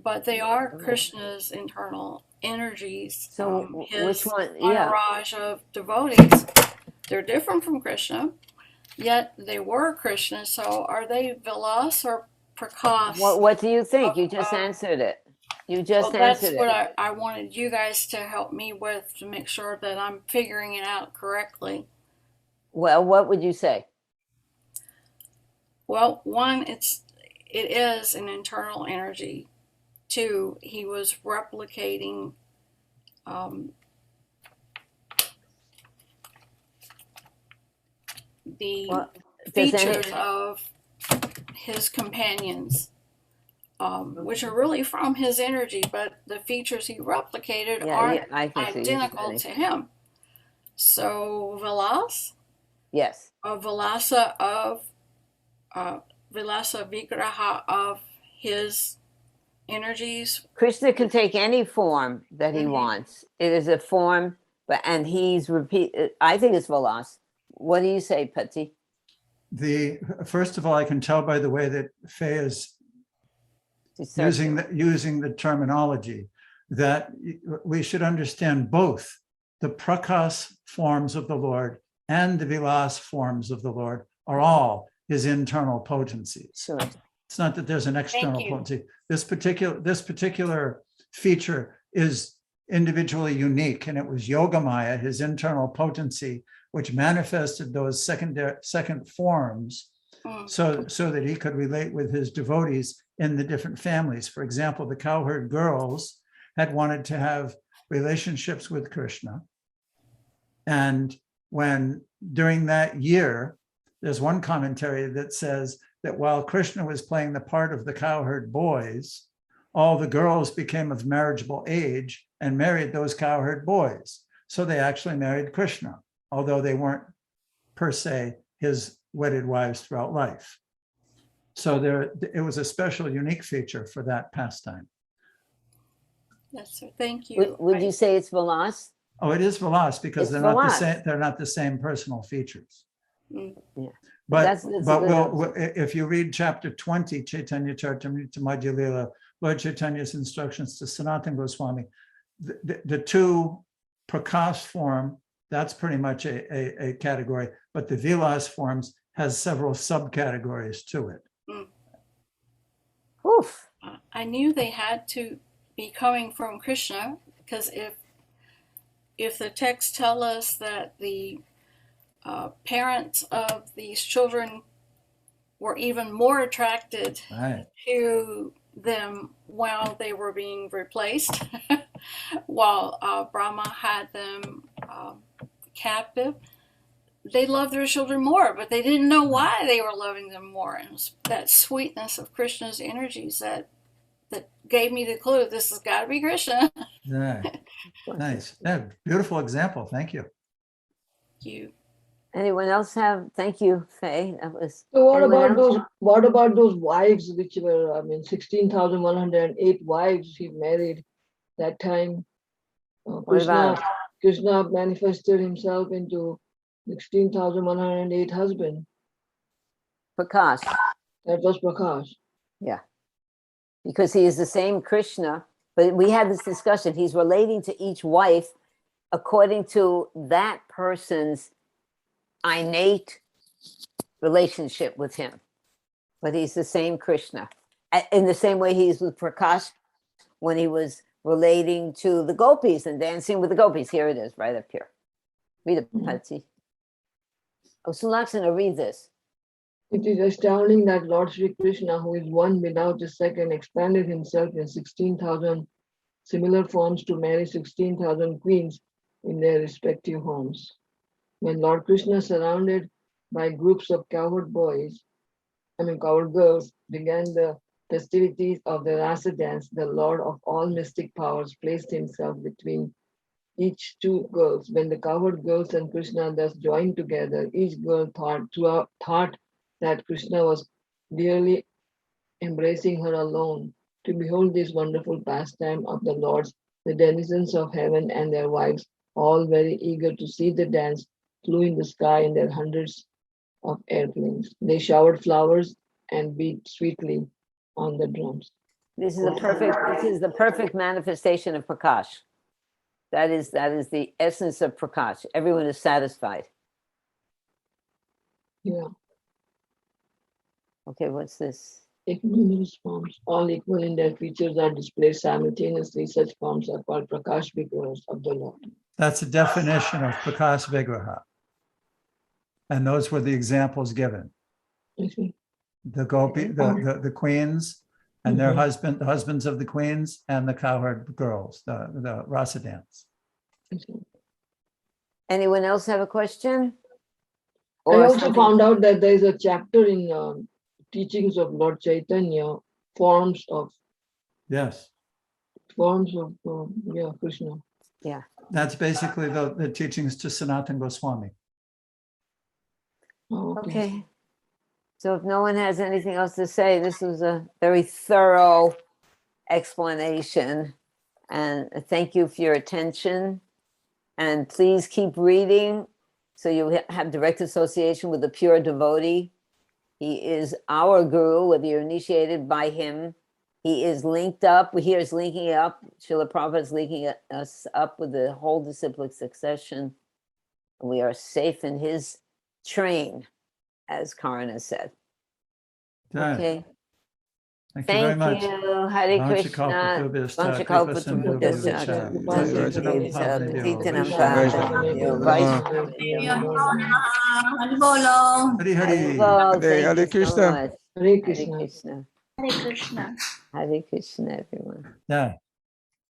but they are Krishna's internal energies. So His which one? Yeah. entourage of devotees, they're different from Krishna, yet they were Krishna. So are they Vilas or Prakas? What do you think? You just answered it. You just answered That's what it. I wanted you guys to help me with, to make sure that I'm figuring it out correctly. Well, what would you say? Well, one, it is an internal energy. Two, he was replicating the features of his companions, which are really from his energy, but the features he replicated aren't identical to him. So Vilas? Yes. Vilasa Vigraha of his energies. Krishna can take any form that he wants. It is a form, and he's I think it's Vilas. What do you say, Patti? First of all, I can tell by the way that Faye is using the terminology that we should understand both the Prakas forms of the Lord and the Vilas forms of the Lord are all his internal potencies. Sure. It's not that there's an external potency. This particular feature is individually unique, and it was Yogamaya, his internal potency, which manifested those second forms so that he could relate with his devotees in the different families. For example, the cowherd girls had wanted to have relationships with Krishna. And when during that year, there's one commentary that says that while Krishna was playing the part of the cowherd boys, all the girls became of marriageable age and married those cowherd boys. So they actually married Krishna, although they weren't per se his wedded wives throughout life. So it was a special, unique feature for that pastime. Yes, sir. Thank you. Would you say it's Vilas? Oh, it is Vilas because It's they're not the Vilas. same. They're not the same personal features. Yeah. But That's if you read chapter 20, Chaitanya Charitamrita Madhya Lila, Lord Chaitanya's instructions to Sanatana Goswami, the two Prakas form, that's pretty much a category, but the Vilas forms has several subcategories to it. Oof. I knew they had to be coming from Krishna, because if the texts tell us that the parents of these children were even more attracted Right. to them while they were being replaced, while Brahma had them captive, they loved their children more, but they didn't know why they were loving them more. And it was that sweetness of Krishna's energies that gave me the clue. This has got to be Krishna. Right. Nice. Yeah, beautiful example. Thank you. You. Anyone else have? Thank you, Faye. That was. So what anyone about else? those? What about those wives, which were, I mean, 16,108 wives he married that time? What about it? Krishna manifested himself into 16,108 husbands. Prakash. That was Prakash. Yeah. Because he is the same Krishna, but we had this discussion. He's relating to each wife according to that person's innate relationship with him. But he's the same Krishna. In the same way he's with Prakash when he was relating to the gopis and dancing with the gopis. Here it is, right up here. Read it, Patsy. Oh, Sulakshana, read this. It is astounding that Lord Sri Krishna, who is one without a second, expanded himself in 16,000 similar forms to marry 16,000 queens in their respective homes. When Lord Krishna, surrounded by groups of cowherd girls, began the festivities of the Rasa dance, the Lord of all mystic powers placed himself between each two girls. When the cowherd girls and Krishna thus joined together, each girl thought that Krishna was dearly embracing her alone. To behold this wonderful pastime of the Lords, the denizens of heaven and their wives, all very eager to see the dance, flew in the sky in their hundreds of airplanes. They showered flowers and beat sweetly on the drums. This is the perfect manifestation of Prakash. That is the essence of Prakash. Everyone is satisfied. Yeah. Okay, what's this? Numerous forms, all equal in their features, are displayed simultaneously. Such forms are called Prakash Vigrahas of the Lord. That's a definition of Prakash Vigraha. And those were the examples given. The gopi, the queens and their the husbands of the queens, and the cowherd girls, the rasa dance. Anyone else have a question? I also found out that there is a chapter in teachings of Lord Chaitanya, forms of Krishna. Yeah. That's basically the teachings to Sanatana Goswami. Oh, okay. So if no one has anything else to say, this was a very thorough explanation. And thank you for your attention. And please keep reading so you have direct association with the pure devotee. He is our guru, whether you're initiated by him. He is linked up. He is linking up. Srila Prabhupada is linking us up with the whole disciplic succession. We are safe in his train, as Karna said. Okay. Thank you very much. Hare Krishna. Hare Krishna. Hare Krishna. Hare Krishna. Hare Krishna, everyone. Yeah.